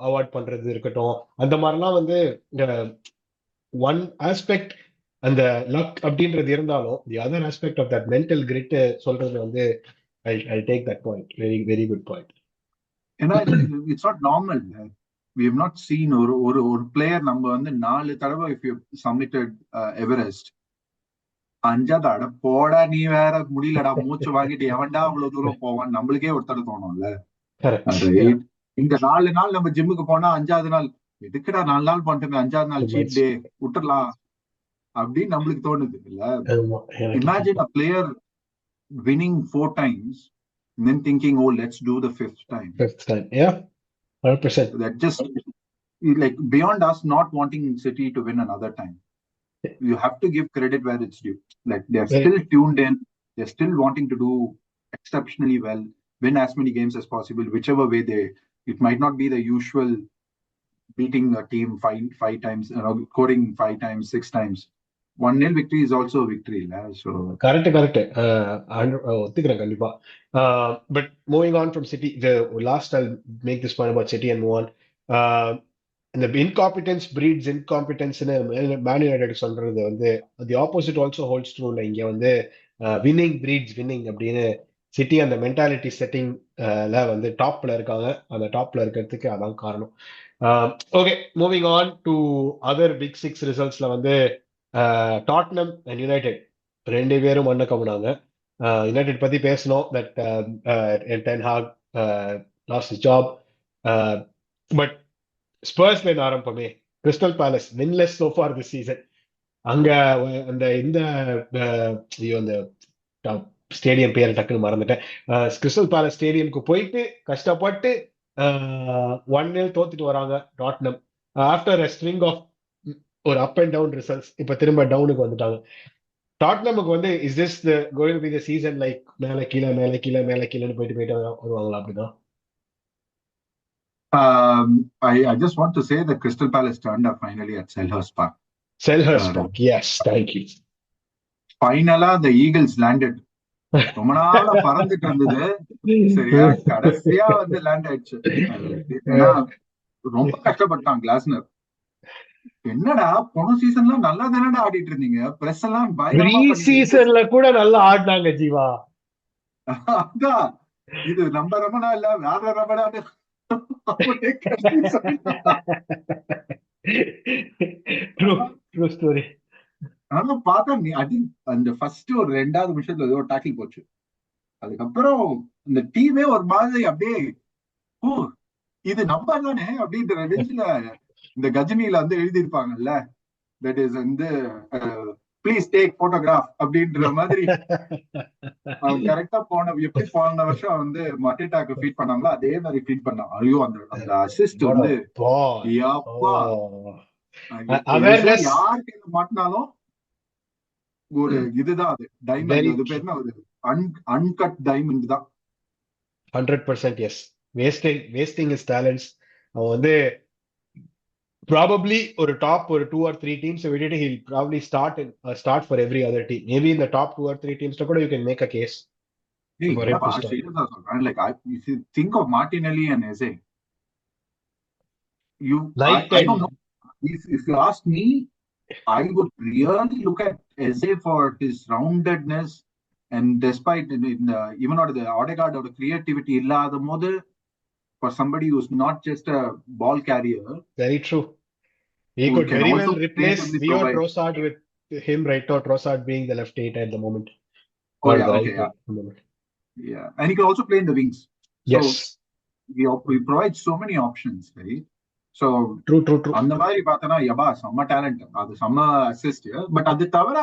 அவாய்ட் பண்றது இருக்கட்டும். அந்த மாதிரிலாம் வந்து ஒன் ஆஸ்பெக்ட் அந்த லக் அப்படின்றது இருந்தாலும் the other aspect of that mental grit சொல்றது வந்து I take that point. Very very good point. ஏன்னா it's not normal. we have not seen ஒரு ஒரு ஒரு பிளேயர் நம்ம வந்து 4 தடவை if you submitted எவரெஸ்ட் 5வது அட போடா நீ வேற முடியலடா மூச்சு வாங்கிட்டு எவன்டா அவ்வளவு தூரம் போவான் நம்மளுக்கே ஒருத்தர் தோணும்ல. ரைட். இந்த 4 நாள் நம்ம ஜிம்முக்கு போனா 5வது நாள் எதுக்குடா 4 நாள் பண்ணிட்டோமே 5வது நாள் சீட் டே விட்டுறலாம் அப்படின்னு நம்மளுக்கு தோணுது இல்ல. Imagine a player winning 4 times and then thinking, oh, let's do the fifth time. Yeah, 100%. That just like beyond us not wanting City to win another time. You have to give credit where it's due. Like they're still tuned in. They're still wanting to do exceptionally well, win as many games as possible, whichever way they. It might not be the usual beating a team five times, scoring 5 times, 6 times. 1-0 victory is also a victory. So correct ஒத்துக்கிறேன் கண்டிப்பா. But moving on from City, last I make this point about City and move on. இந்த incompetence breeds இன்காம்பிடன்ஸ்னு Man United சொல்றது வந்து the opposite also holds ட்ரூல. இங்க வந்து winning breeds winning அப்படின்னு சிட்டி அந்த மென்டாலிட்டி செட்டிங்ல வந்து டாப்ல இருக்காங்க. அந்த டாப்ல இருக்கிறதுக்கு அதான் காரணம். Okay, moving on to other big 6 ரிசல்ட்ஸ்ல வந்து டாட்னம் அண்ட் யுனைடெட் 2 பேரும் மண்ண கவுனாங்க. யுனைடெட் பத்தி பேசணும், that Ten Hag lost job. But ஸ்பர்ஸ்ல இருந்து ஆரம்பமே. Crystal Palace winless so far this season. அங்க அந்த இந்த ஐயோ அந்த ஸ்டேடியம் பேர் டக்குன்னு மறந்துட்டேன். கிறிஸ்டல் பேலஸ் ஸ்டேடியம்க்கு போயிட்டு கஷ்டப்பட்டு 1-0 தோத்துட்டு வராங்க Tottenham. After a string of ஒரு அப் அண்ட் டவுன் ரிசல்ட்ஸ் இப்ப திரும்ப டவுனுக்கு வந்துட்டாங்க. டாட்னமுக்கு வந்து is this going to be the season like மேல கீழே மேல கீழே மேல கீழேன்னு போயிட்டு வருவாங்களா? அப்படிதான். I just want to say that Crystal Palace turned up finally at Selhurst Park. Selhurst Park, yes, thank you. Finally, the Eagles landed. ரொம்ப நாளா பறந்துட்டு இருந்தது, சரியா கடைசியா வந்து லேண்ட் ஆயிடுச்சு. ஏன்னா ரொம்ப கஷ்டப்பட்டான் கிளாஸ்னர். என்னடா போன சீசன்ல நல்லா தானடா ஆடிட்டு இருந்தீங்க, பிரஸ் எல்லாம் பயங்கரமா சீசன்ல கூட நல்லா ஆடினாங்க ஜீவா. அதான் இது நம்ம ரமணா இல்ல வேற ரமணான்னு ஆனா பார்த்தா நீ அடி அந்த ஃபர்ஸ்ட் ஒரு 2வது நிமிஷத்துல ஏதோ டாக்கில் போச்சு. அதுக்கப்புறம் இந்த டீமே ஒரு மாதிரி அப்படியே ஓ இது நம்ம தானே அப்படின்ற ரேஞ்சில இந்த கஜினியில வந்து எழுதியிருப்பாங்கல்ல, தட் இஸ் வந்து ப்ளீஸ் டேக் போட்டோகிராஃப் அப்படின்ற மாதிரி. அவன் கரெக்டா எப்படி போன வருஷம் வந்து மட்டேட்டாக்கு ஃபீட் பண்ணாங்களோ அதே மாதிரி ஃபீட் பண்ணான். ஐயோ அந்த அசிஸ்ட் வந்து யாருக்கு மாட்டினாலும் ஒரு இதுதான் அது டைமண்ட். அது பேருனா ஒரு அன்கட் டைமண்ட் தான். 100% எஸ். Wasting his talents. அவன் வந்து probably ஒரு டாப் ஒரு 2 or 3 teams விட்டுட்டு he'll probably start for every other team. Maybe in the top 2 or 3 teams கூட you can make a case for him to start. Like if you think of Martinelli and Ajay, I don't know. If you ask me, I would really look at Ajay for his roundedness, and despite even out of the Odegaard or the creativity illada modu, for somebody who's not just a ball carrier. Very true. He could very well replace Theo Trossard with him right now, Trossard being the left eight at the moment. Oh yeah, okay, yeah. And he can also play in the wings. Yes. So we provide so many options, right? So true. அந்த மாதிரி பார்த்தனா யபா செம்ம talent, அது செம்ம assist. But அது தவிர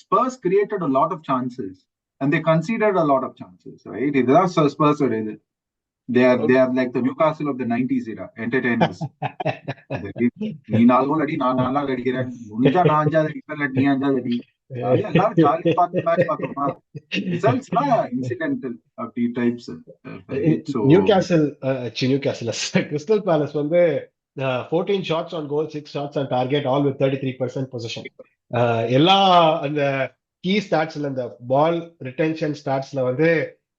spruce created a lot of chances and they conceded a lot of chances, right? இதுதான் spruce ஒரு இது. they are like the Newcastle of the 90s era entertainers. நீ 4 கோல் அடி, நான் 4 அடிக்கிறேன், முடிஞ்சா நான் 5 அடிப்பேன், நீ 5 அடி, ஜாலியா எல்லாரும் ஜாலியா பார்த்து மேட்ச் பார்த்தோமா, ரிசல்ட்ஸ்லாம் இன்சிடென்டல் அப்படி types. Newcastle Newcastle crystal Palace வந்து 14 shots on goal, 6 shots on target, all with 33% possession. எல்லா அந்த கீ ஸ்டாட்ஸ்ல, இந்த பால் ரிட்டென்ஷன் ஸ்டாட்ஸ்ல வந்து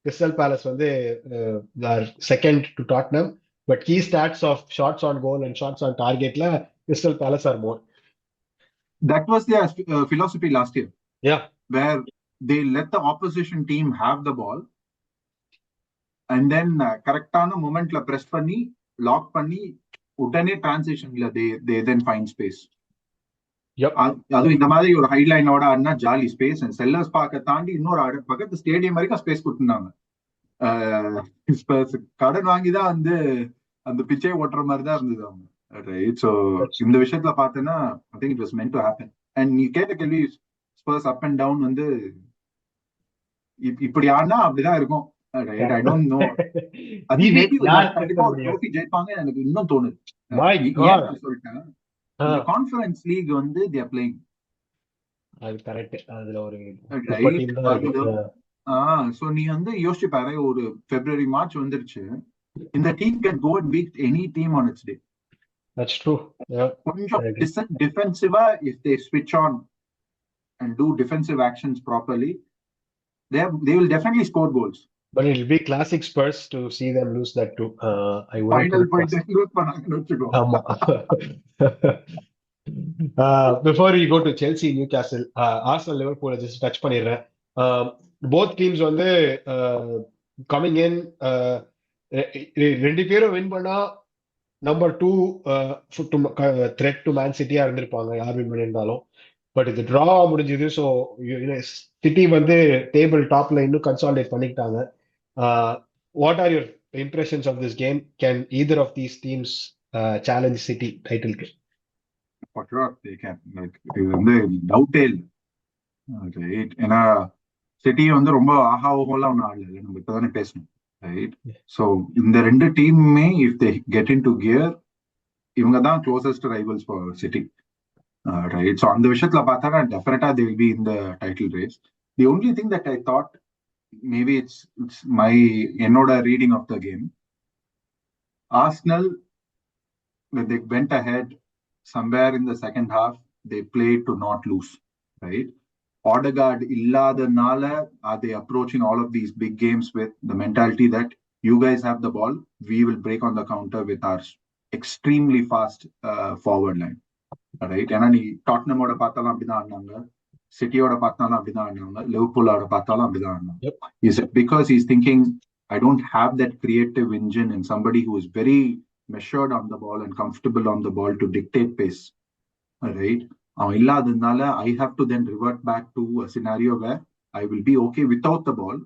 கிறிஸ்டல் பேலஸ் வந்து second to Tottenham, but key stats of shots on goal and shots on டார்கெட்ல Crystal Palace are more. That was their philosophy last year. Yeah. Where they let the opposition team have the ball and then கரெக்டான மொமெண்ட்ல press பண்ணி lock பண்ணி உடனே டிரான்சிஷன்ல they then find space. அது இந்த மாதிரி ஒரு ஹைலைனோட ஆடினா ஜாலி ஸ்பேஸ் அண்ட் செல்லர்ஸ் பார்க்க தாண்டி இன்னொரு பக்கத்து ஸ்டேடியம் வரைக்கும் ஸ்பேஸ் கொடுத்துருந்தாங்க. கடன் வாங்கிதான் வந்து அந்த பிச்சை ஓட்டுற மாதிரி தான் இருந்தது அவங்க. Right, so இந்த விஷயத்துல பார்த்தேன்னா I think it was meant to happen. And நீ கேட்ட கேள்வி ஸ்பர்ஸ் அப் அண்ட் டவுன் வந்து இப்படி ஆனா அப்படிதான் இருக்கும். Right, I don't know. அது மேபி கண்டிப்பா ஒரு ட்ரோஃபி ஜெயிப்பாங்க எனக்கு இன்னும் தோணுது. ஏன் சொல்லிட்டேன், இந்த கான்ஃபரன்ஸ் லீக் வந்து they are playing. அது கரெக்ட். அதுல ஒரு சோ நீ வந்து யோசிச்சு பாரு, ஒரு February March வந்துருச்சு, இந்த team can go and beat any team on its day. That's true. Yeah. கொஞ்சம் defensive if they switch on and do defensive actions properly, they will definitely score goals. But it'll be classic Spurs to see them lose that too. I wouldn't. Final point lose பண்ணாங்கன்னு வெச்சுக்கோ. Before we go to Chelsea, Newcastle, Arsenal, Liverpool, just touch பண்ணிடுறேன். Both teams வந்து coming in, ரெண்டு பேரும் win பண்ணா number 2 thread to man சிட்டியா இருந்திருப்பாங்க யார் win பண்ணியிருந்தாலும். But இது டிரா முடிஞ்சது. ஸோ சிட்டி வந்து டேபிள் டாப்ல இன்னும் கன்சாலிடேட் பண்ணிக்கிட்டாங்க. What are your impressions of this game? Can either of these teams challenge City டைட்டிலுக்கு? இது வந்து டவுட்டே இல்லை. ஏன்னா சிட்டி வந்து ரொம்ப ஆஹா ஓஹோலாம் ஒன்றும் ஆடல, நம்ம இப்பதானே பேசணும். Right, so இந்த ரெண்டு டீமுமே if they get into gear, இவங்க தான் closest rivals for City. Right, so அந்த விஷயத்துல பார்த்தா definitely they will be in the title race. The only thing that I thought, maybe it's my என்னோட reading of the game, Arsenal, when they went ahead somewhere in the second half, they played to not lose. Right, Odegaard illadanaல are they approaching all of these big games with the mentality that you guys have the ball, we will break on the counter with our extremely fast forward line. Right, ஏன்னா நீ டாட்னமோட பார்த்தாலும் அப்படிதான் ஆடினாங்க, சிட்டியோட பார்த்தாலும் அப்படிதான் ஆடினாங்க, லிவர்பூலோட பார்த்தாலும் அப்படிதான் ஆடினாங்க. Is it because he's thinking I don't have that creative engine and somebody who is very measured on the ball and comfortable on the ball to dictate pace? Right, அவன் இல்லாததுனால I have to then revert back to a scenario where I will be okay without the ball.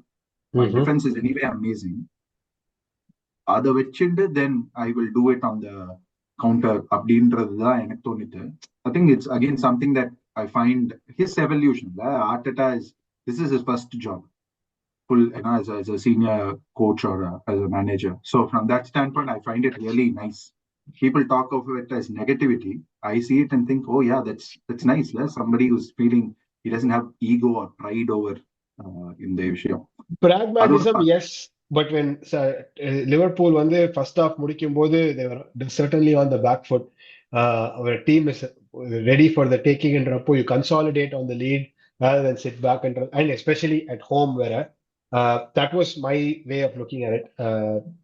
My defense is anyway amazing. அதை வச்சுட்டு then I will do it on the counter அப்படின்றதுதான் எனக்கு தோணிட்டு. I think it's again something that I find his evolution. Arteta this is his first job full as a senior coach or as a manager. So from that standpoint, I find it really nice. People talk of it as negativity. I see it and think, oh yeah, that's nice. Somebody who's feeling he doesn't have ego or pride over in the issue. Pragmatism, yes. But when Liverpool வந்து first half முடிக்கும் போது they were certainly on the back foot. Our team is ready for the taking என்றப்போ you consolidate on the lead rather than sit back and especially at home where that was my way of looking at it.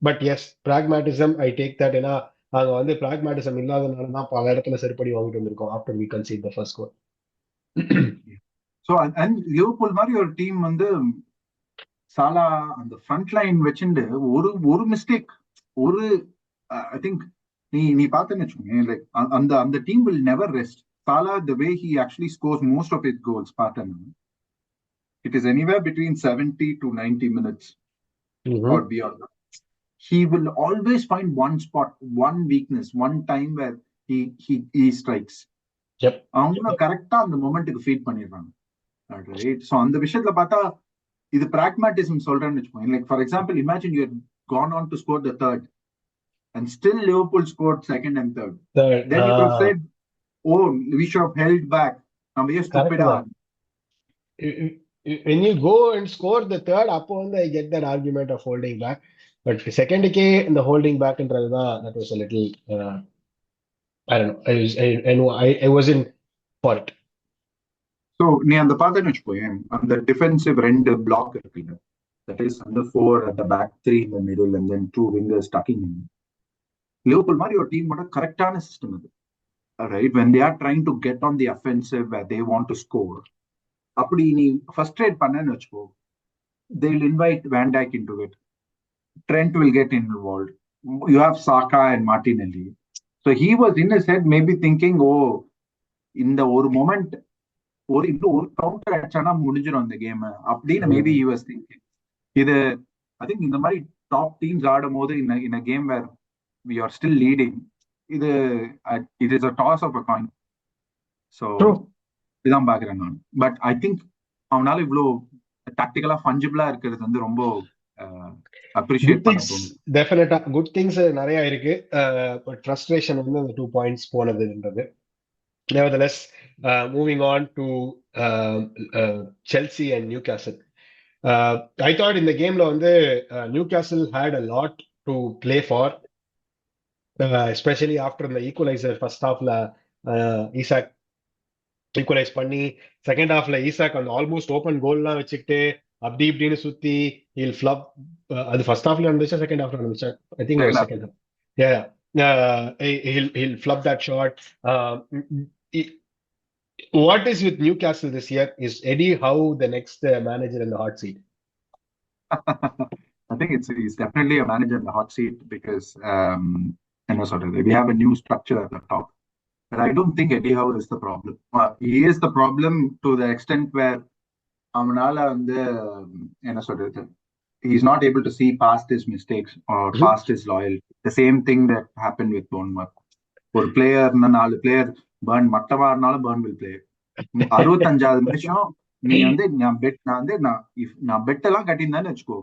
But yes, pragmatism, I take that. ஏன்னா அங்க வந்து பிராக்மேட்டிசம் இல்லாதனால தான் பல இடத்துல செருப்படி வாங்கிட்டு வந்திருக்கோம் after we concede the first goal. So and Liverpool மாதிரி ஒரு டீம் வந்து சாலா அந்த ஃப்ரண்ட் லைன் வச்சுட்டு ஒரு மிஸ்டேக் ஒரு ஐ திங்க் நீ பார்த்தேன்னு வச்சுக்கோங்க, லைக் அந்த team will never rest. Salah the way he actually scores most of his goals பார்த்தேன்னா it is anywhere between 70 to 90 minutes or beyond. He will always find one spot, one weakness, one time where he strikes. அவங்க கரெக்டா அந்த மொமெண்ட்டுக்கு feet பண்ணிடுறாங்க. Right, so அந்த விஷயத்துல பார்த்தா இது பிராக்மேட்டிசம் சொல்றேன்னு வச்சுக்கோங்க. Like for example, imagine you gone on to score the third. And still Liverpool scored second and third. Then you would have said, oh, we should have held back. Correct. When you go and score the third, I get that argument of holding back. But second decay in the holding back that was a little, I don't know. I wasn't for it. So, நீ அந்த பார்த்தேன்னு வச்சுக்கோயேன், அந்த defensive 2 block இருக்குல்ல, that is under 4 at the back, 3 in the middle, and then 2 wingers tucking in. Liverpool மாதிரி ஒரு டீமோட கரெக்டான சிஸ்டம் அது. Right? When they are trying to get on the offensive where they want to score, அப்படி நீ frustrate பண்ணேன்னு வச்சுக்கோ, they will invite Van Dijk into it. Trent will get involved. You have Saka and Martinelli. So he was in his head maybe thinking, oh, இந்த ஒரு moment ஒரு counter அடிச்சானா முடிஞ்சிடும் அந்த game அப்படின்னு மேபி he was thinking. இது I think இந்த மாதிரி top teams ஆடும் போது in a game where we are still leading, it is a toss of a coin. So இதான் பாக்குறேன் நான். பட் ஐ திங்க் அவனால இவ்வளவு டாக்டிக்கலா ஃபஞ்சிபிளா இருக்கிறது வந்து ரொம்ப அப்ரிஷியேட் பண்ண. டெஃபினட்டா குட் திங்ஸ் நிறைய இருக்கு. பட் ஃப்ரஸ்ட்ரேஷன் வந்து அந்த 2 points போனதுன்றது. Nevertheless, moving on to Chelsea and Newcastle. I thought in the game Newcastle had a lot to play for, especially after the equalizer. First half Isak equalize பண்ணி, second ஹாஃப்ல ஈசாக் அந்த almost open கோல்லாம் வச்சுக்கிட்டு அப்படி இப்படின்னு சுத்தி he'll flub. அது first ஹாஃப்ல இருந்துச்சா செகண்ட் ஹாஃப்ல இருந்துச்சா? I think it was second half. Yeah. He'll flub that shot. What is with Newcastle this year? Is Eddie Howe the next manager in the hot seat? I think he's definitely a manager in the hot seat because we have a new structure at the top. But I don't think Eddie Howe is the problem. He is the problem to the extent where அவனால வந்து என்ன சொல்றது, he is not able to see past his mistakes or past his loyalty. The same thing that happened with Bournemouth. ஒரு பிளேயர்னா 4 player burn மட்டமா இருந்தாலும் burn will play. 65வது நிமிஷம் நீ வந்து நான் பெட் எல்லாம் கட்டியிருந்தேன்னு வச்சுக்கோ,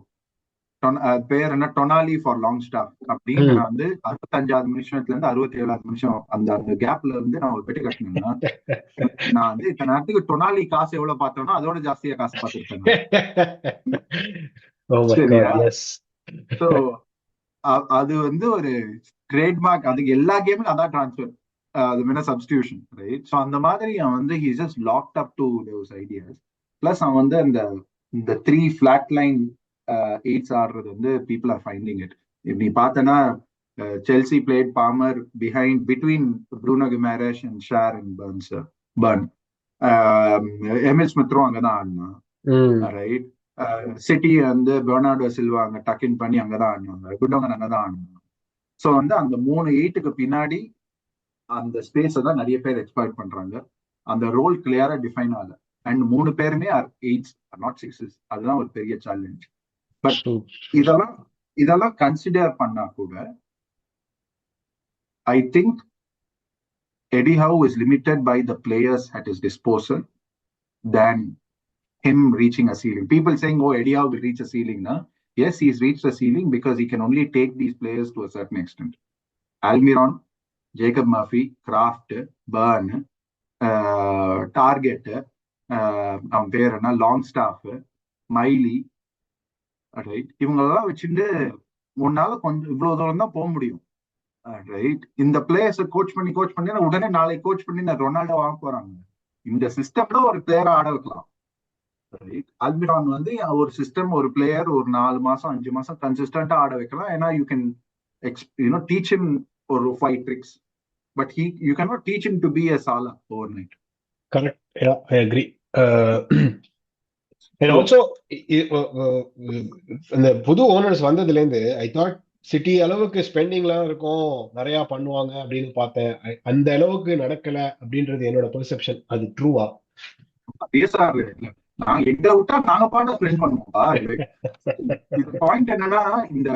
பேர் என்ன டொனாலி ஃபார் லாங் ஸ்டாப் அப்படின்னு நான் வந்து 65வது நிமிஷத்துல இருந்து 67வது நிமிஷம் அந்த கேப்ல இருந்து நான் ஒரு பெட்டு கட்டினேன்னா நான் வந்து இத்தனை நேரத்துக்கு டொனாலி காசு எவ்வளவு பார்த்தோம்னா அதோட ஜாஸ்தியா காசு பார்த்துருக்கேன். ஸோ அது வந்து ஒரு ட்ரேட்மார்க். அதுக்கு எல்லா கேமும் அதான் டிரான்ஸ்ஃபர், அது வேணா சப்ஸ்டியூஷன், ரைட்? ஸோ அந்த மாதிரி அவன் வந்து he just locked up to those ideas. Plus அவன் வந்து இந்த 3 ஃபிளாட் லைன் 8s ஆடுறது வந்து people are finding it. If நீ பார்த்தனா Chelsea played Palmer between Bruno Guimaraes and Schär and Burn. Emil Smith Rowe அங்கதான் ஆடினான், ரைட்? சிட்டி வந்து Bernardo Silva அங்க டக்கின் பண்ணி அங்கதான் ஆடினாங்க, குண்டோங்கன் அங்கதான் ஆடினாங்க. ஸோ வந்து அந்த 3 8க்கு பின்னாடி அந்த ஸ்பேஸை தான் நிறைய பேர் எக்ஸ்ப்ளாய்ட் பண்றாங்க. அந்த ரோல் கிளியரா டிஃபைன் ஆகல. அண்ட் 3 பேருமே ஆர் 8s, நாட் 6s. அதுதான் ஒரு பெரிய சேலஞ்ச். பட் இதெல்லாம் கன்சிடர் பண்ணா கூட I think Eddie Howe is limited by the players at his disposal than him reaching a ceiling. People saying, oh, Eddie Howe will reach a ceiling now. Yes, he's reached a ceiling because he can only take these players to a certain extent. Almiron, Jacob Murphy, Kraft, Burn, Target, அவன் பேர் என்ன, Longstaff, Miley, right? இவங்களெல்லாம் வச்சுட்டு உன்னால கொஞ்சம் இவ்வளவு தூரம் தான் போக முடியும், ரைட்? இந்த பிளேயர்ஸ் கோச் பண்ணி உடனே நாளைக்கு கோச் பண்ணி நான் ரொனால்டோ வாங்க போறாங்க. இந்த சிஸ்டம்ல ஒரு பிளேயரை ஆட வைக்கலாம், ரைட்? அல்மிரான் வந்து ஒரு சிஸ்டம், ஒரு பிளேயர் ஒரு 4 மாசம் 5 மாசம் கன்சிஸ்டன்டா ஆட வைக்கலாம். ஏன்னா யூ கேன் டீச் ஹிம் ஒரு 5 tricks, but you can not teach him to be a Salah overnight. Correct. Yeah, I agree. And also இந்த புது ஓனர்ஸ் வந்ததுல இருந்து ஐ தாட் சிட்டி அளவுக்கு ஸ்பெண்டிங்லாம் இருக்கும், நிறைய பண்ணுவாங்க அப்படின்னு பார்த்தேன். அந்த அளவுக்கு நடக்கல அப்படின்றது என்னோட பெர்செப்ஷன். அது ட்ரூவா? நாங்க எங்க விட்டா நாங்க பாட்டு ஸ்பெண்ட் பண்ணுவோம்பா. பாயிண்ட் என்னன்னா, இந்த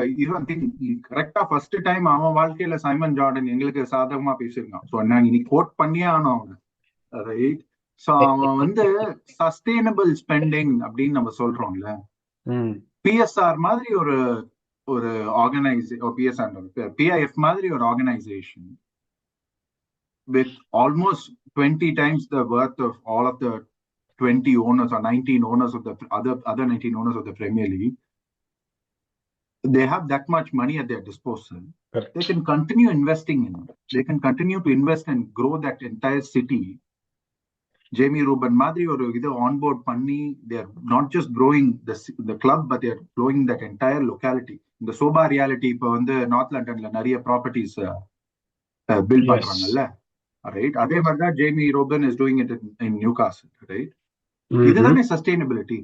கரெக்டா ஃபர்ஸ்ட் டைம் அவன் வாழ்க்கையில சைமன் ஜார்டன் எங்களுக்கு சாதகமா பேசியிருக்கான். ஸோ நாங்க இன்னைக்கு கோட் பண்ணியே ஆனோம் அவனை, ரைட்? ஸோ அவன் வந்து சஸ்டைனபிள் ஸ்பெண்டிங் அப்படின்னு நம்ம சொல்றோம்ல, பிஎஸ்ஆர் மாதிரி ஒரு PIF மாதிரி ஒரு organisation with almost 20 times the worth of all of the 20 owners or 19 owners of the other 19 owners of the Premier League. They have that much money at their disposal. Correct. They can continue investing in it. They can continue to invest and grow that entire city. Jamie Rubin Madri or either onboard Panni, they are not just growing the club, but they are growing that entire locality. The Soba reality, in the North London, Nariya properties built Yes. பண்றாங்கல்ல, right? அதே மாதிரி தான் Jamie Rubin is doing it in Newcastle, right? இதுதானே sustainability.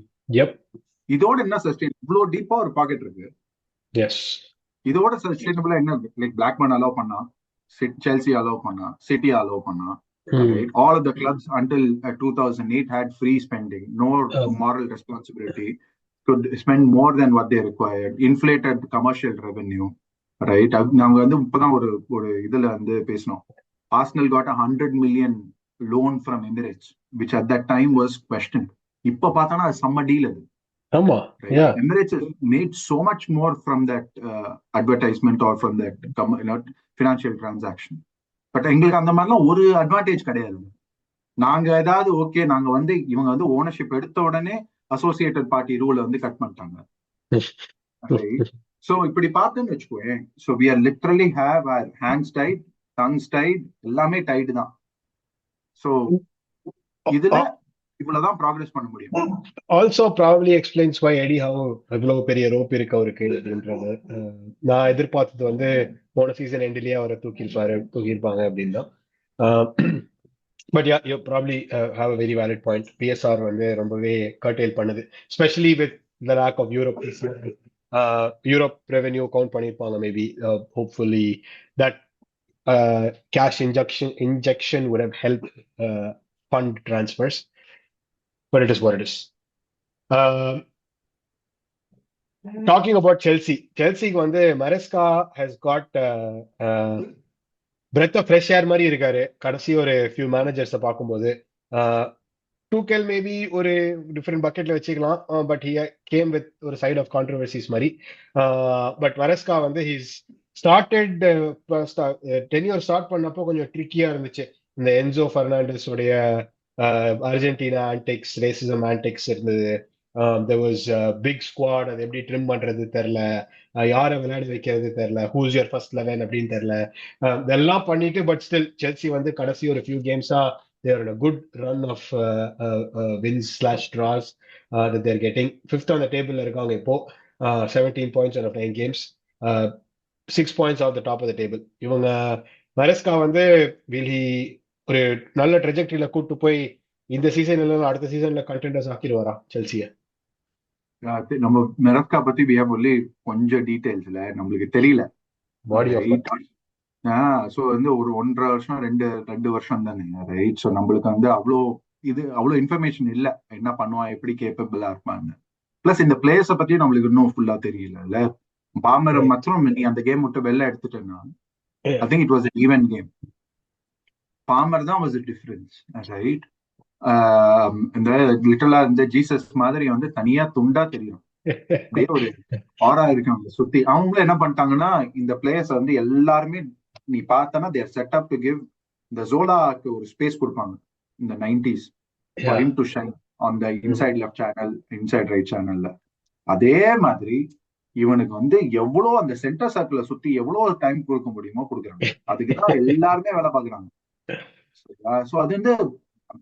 இதோட என்ன sustain, இவ்வளவு டீப்பா ஒரு பாக்கெட் இருக்கு. எஸ். இதோட சஸ்டைனபிளா என்ன, லைக் பிளாக்மேன் அலோவ் பண்ணா, செல்சி அலோவ் பண்ணா, சிட்டி அலோவ் பண்ணா, right? All of the clubs until 2008 had free spending, no moral responsibility, could spend more than what they required, inflated commercial revenue, right? நாங்க வந்து இப்பதான் ஒரு இதுல வந்து பேசணும். Arsenal got a 100 million loan from Emirates, which at that time was questioned. இப்ப பார்த்தானா அது செம்ம டீல் அது. ஆமா. Emirates has made so much more from that advertisement or from that financial transaction. But எங்களுக்கு அந்த மாதிரிலாம் ஒரு அட்வான்டேஜ் கிடையாது. நாங்க ஏதாவது ஓகே, நாங்க வந்து இவங்க வந்து ஓனர்ஷிப் எடுத்த உடனே அசோசியேட்டட் பார்ட்டி ரூலை வந்து கட் பண்ணிட்டாங்க. சோ இப்படி பார்த்தோம்னு வச்சுக்கோங்க, so we are literally have our hands tied, tongues tied, எல்லாமே டைட் தான். சோ இதுல இவ்வளவுதான் ப்ராக்ரஸ் பண்ண முடியும். Also probably explains why eddy have இவ்வளவு பெரிய ரோப் இருக்கு அவருக்கு அப்படின்றது. நான் எதிர்பார்த்தது வந்து போன சீசன் எண்ட்லயே அவரை தூக்கியிருப்பாங்க அப்படின்னு தான். But yeah, you probably have a very valid point. PSR வந்து ரொம்பவே கர்டெயில் பண்ணுது, specially with the lack of Europe revenue count பண்ணியிருப்பாங்க. Maybe hopefully that cash injection would have helped fund transfers, but it is what it is. Talking about Chelsea வந்து Maresca has got breath of fresh air மாதிரி இருக்காரு கடைசி ஒரு few managers பார்க்கும்போது. டூக்கெல் maybe ஒரு different பக்கெட்ல வச்சுக்கலாம், பட் he came with ஒரு சைட் ஆஃப் கான்ட்ரவர்சிஸ் மாதிரி. பட் மரெஸ்கா வந்து ஹீஸ் ஸ்டார்டட் டென்யூர் ஸ்டார்ட் பண்ணப்போ கொஞ்சம் ட்ரிக்கியா இருந்துச்சு. இந்த என்சோ ஃபெர்னாண்டஸ் உடைய அர்ஜென்டினா ஆன்டிக்ஸ், ரேசிசம் ஆன்டிக்ஸ் இருந்தது. there was a big squad, அது எப்படி ட்ரிம் பண்றது தெரியல, யாரை விளையாட வைக்கிறது தெரியல, who's your first 11 அப்படின்னு தெரியல. இதெல்லாம் பண்ணிட்டு பட் ஸ்டில் செல்சி வந்து கடைசி ஒரு few கேம்ஸா they are in a good run of wins/draws that they're getting. 5th on the table இருக்காங்க இப்போ, 17 points out of 9 games, 6 points off the top of the table. இவங்க மரெஸ்கா வந்து will he ஒரு நல்ல ட்ரெஜெக்டரியில கூட்டு போய் இந்த சீசன் இல்லைன்னா அடுத்த சீசன்ல கண்டெண்டர்ஸ் ஆக்கிடுவாரா செல்சியை? நம்ம மெரஸ்கா பத்தி we have only கொஞ்சம் டீடைல்ஸ்ல நம்மளுக்கு தெரியல. சோ வந்து ஒரு 1.5 வருஷம் 2 வருஷம் தானே, ரைட்? சோ நம்மளுக்கு வந்து அவ்வளவு இன்ஃபர்மேஷன் இல்ல, என்ன பண்ணுவான், எப்படி கேப்பபிளா இருப்பாங்க. பிளஸ் இந்த பிளேயர்ஸ பத்தி நம்மளுக்கு இன்னும் ஃபுல்லா தெரியல. பாமர் மாத்திரம் நீ அந்த கேம் விட்டு வெளில எடுத்துட்டேன்னா I think it was an even game. Palmer தான் வாஸ் a difference, ரைட்? இந்த லிட்டரலா இந்த ஜீசஸ் மாதிரி வந்து தனியா துண்டா தெரியும், அப்படியே ஒரு ஆரா இருக்காங்க சுத்தி. அவங்களும் என்ன பண்ணிட்டாங்கன்னா இந்த பிளேயர்ஸ் வந்து எல்லாருமே நீ பார்த்தனா they are set up to give இந்த ஜோலாக்கு ஒரு ஸ்பேஸ் கொடுப்பாங்க இந்த 90s for him to shine on the inside left channel, inside right channelல. அதே மாதிரி இவனுக்கு வந்து எவ்வளவு அந்த சென்டர் சர்க்கிள சுத்தி எவ்வளவு டைம் கொடுக்க முடியுமோ கொடுக்குறாங்க. அதுக்குதான் எல்லாருமே வேலை பாக்குறாங்க. சோ அது வந்து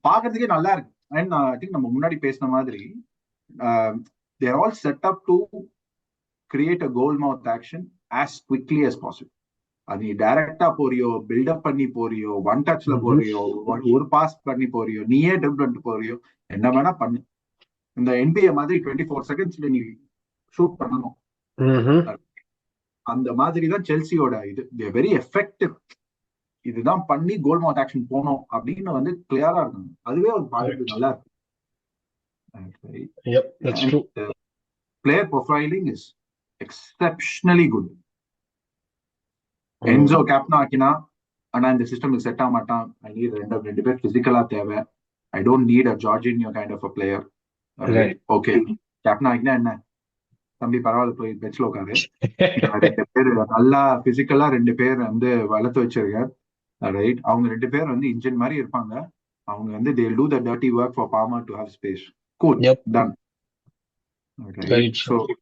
பாக்குறதுக்கே நல்லா இருக்கு. அண்ட் ஐ திங்க் நம்ம முன்னாடி பேசின மாதிரி they are all set up to create a goal mouth action as quickly as possible. அது டைரக்டா போறியோ, பில்டப் பண்ணி போறியோ, ஒன் டச்ல போறியோ, ஒரு பாஸ் பண்ணி போறியோ, நீயே ட்ரிபிள் பண்ணிட்டு போறியோ, என்ன வேணா பண்ணு. இந்த NBA மாதிரி 24 செகண்ட்ஸ்ல நீ ஷூட் பண்ணணும். அந்த மாதிரி தான் செல்சியோட இது. they are very effective. இதுதான் பண்ணி கோல் மவுத் ஆக்ஷன் போனோம் அப்படின்னு வந்து கிளியரா இருக்காங்க. அதுவே ஒரு பாயிண்ட் நல்லா இருக்கு. Player profiling is exceptionally good. Enzo captain ஆக்கினா ஆனா இந்த சிஸ்டமுக்கு செட் ஆக மாட்டான். ஐ நீட் ரெண்டு பேர் பிசிக்கலா தேவை. I don't need a Jorginho kind of a player. Okay captain ஆக்கினா என்ன தம்பி பரவாயில்ல போய் பெஞ்ச்ல உட்காரு. 2 பேர் நல்லா பிசிக்கலா 2 பேர் வந்து வளர்த்து வச்சிருக்க. ரைட், அவங்க 2 பேர் வந்து இன்ஜின் மாதிரி இருப்பாங்க. அவங்க வந்து they will do the dirty work for Palmer to have space. Cool, Yep. done. Very Right, so true.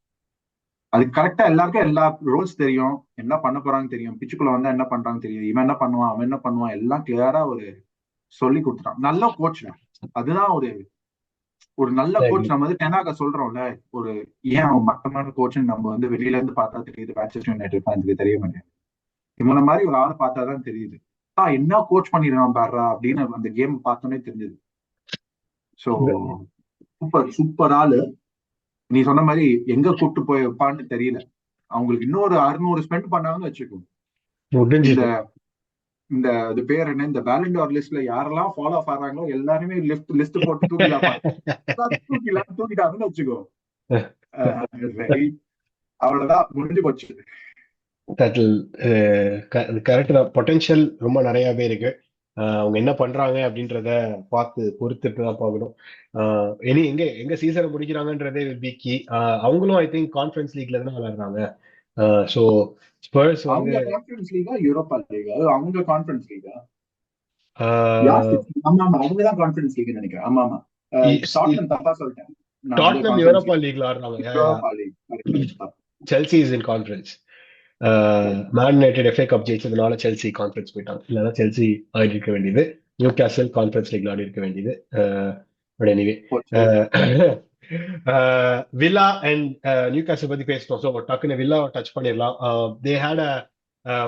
அது கரெக்டா எல்லாருக்கும் எல்லா ரோல்ஸ் தெரியும், என்ன பண்ண போறாங்க தெரியும், பிச்சுக்குள்ள வந்தா என்ன பண்றாங்க தெரியும், இவன் என்ன பண்ணுவான் அவன் என்ன பண்ணுவான் எல்லாம் கிளியரா ஒரு சொல்லி கொடுத்துட்டான். நல்ல கோச் தான். அதுதான் ஒரு ஒரு நல்ல கோச். Exactly. நம்ம வந்து டெனாக சொல்றோம்ல, ஒரு ஏன் அவன் மட்டமான கோச்னு நம்ம வந்து வெளியில இருந்து பார்த்தா தெரியுது, மேன்செஸ்டர் யுனைடெட் ஃபேன்ஸ்க்கு தெரிய மாட்டேங்குது. இவன மாதிரி ஒரு ஆள் பார்த்தாதான் தெரியுது, என்ன கோச் பண்ணிருக்கான் பாடுறா அப்படின்னு அந்த கேம் பார்த்தோன்னே தெரிஞ்சது. சோ சூப்பர் சூப்பர் ஆளு. நீ சொன்ன மாதிரி எங்க கூப்பிட்டு போய் வைப்பான்னு தெரியல. அவங்களுக்கு இன்னொரு 600 ஸ்பெண்ட் பண்ணாங்கன்னு வச்சுக்கோ. இந்த முடிஞ்சது. இந்த இது பேர் என்ன, இந்த பேலண்டோர் லிஸ்ட்ல யாரெல்லாம் ஃபாலோ ஆறாங்களோ எல்லாருமே லிஸ்ட் போட்டு தூக்கிட்டாங்கன்னு வச்சுக்கோ. அவ்வளவுதான், முடிஞ்சு போச்சு. கரெக்ட் தான். பொட்டன்ஷியல் ரொம்ப நிறையவே இருக்கு. அவங்க என்ன பண்றாங்க அப்படின்றத பார்த்து பொறுத்துட்டு தான் பார்க்கணும். இனி எங்க சீசனை முடிக்கிறாங்கன்றதே வில் கீ. அவங்களும் ஐ திங்க் கான்ஃபரன்ஸ் லீக்ல தான் விளையாடுறாங்க. ஸோ ஸ்பர்ஸ் வந்து அவங்க கான்ஃபரன்ஸ் லீகா யூரோப்பா லீகா, அவங்க கான்ஃபரன்ஸ் லீகா, ஆஹ், ஆமா ஆமா அவங்கதான் கான்ஃபரன்ஸ் லீக் நினைக்கிறேன். ஆமா ஆமா, டாட்னம் தப்பா சொல்லிட்டேன். நான் வந்து டாட்னம் கான்ஃபரன்ஸ் யூரோப்பா லீக்ல ஆடுறாங்க. Europa League. Chelsea is in Conference. Man United FA Cup ஜெயிச்சதுனால செல்சி கான்ஃபரன்ஸ் போயிட்டாங்க. இல்லைன்னா செல்சி ஆடி இருக்க வேண்டியது, நியூ கேசல் கான்ஃபரன்ஸ் லீக்ல ஆடி இருக்க வேண்டியது. But anyway, Villa and Newcastle பத்தி பேசணும். ஸோ டக்குன்னு வில்லா டச் பண்ணிடலாம். தே ஹேட்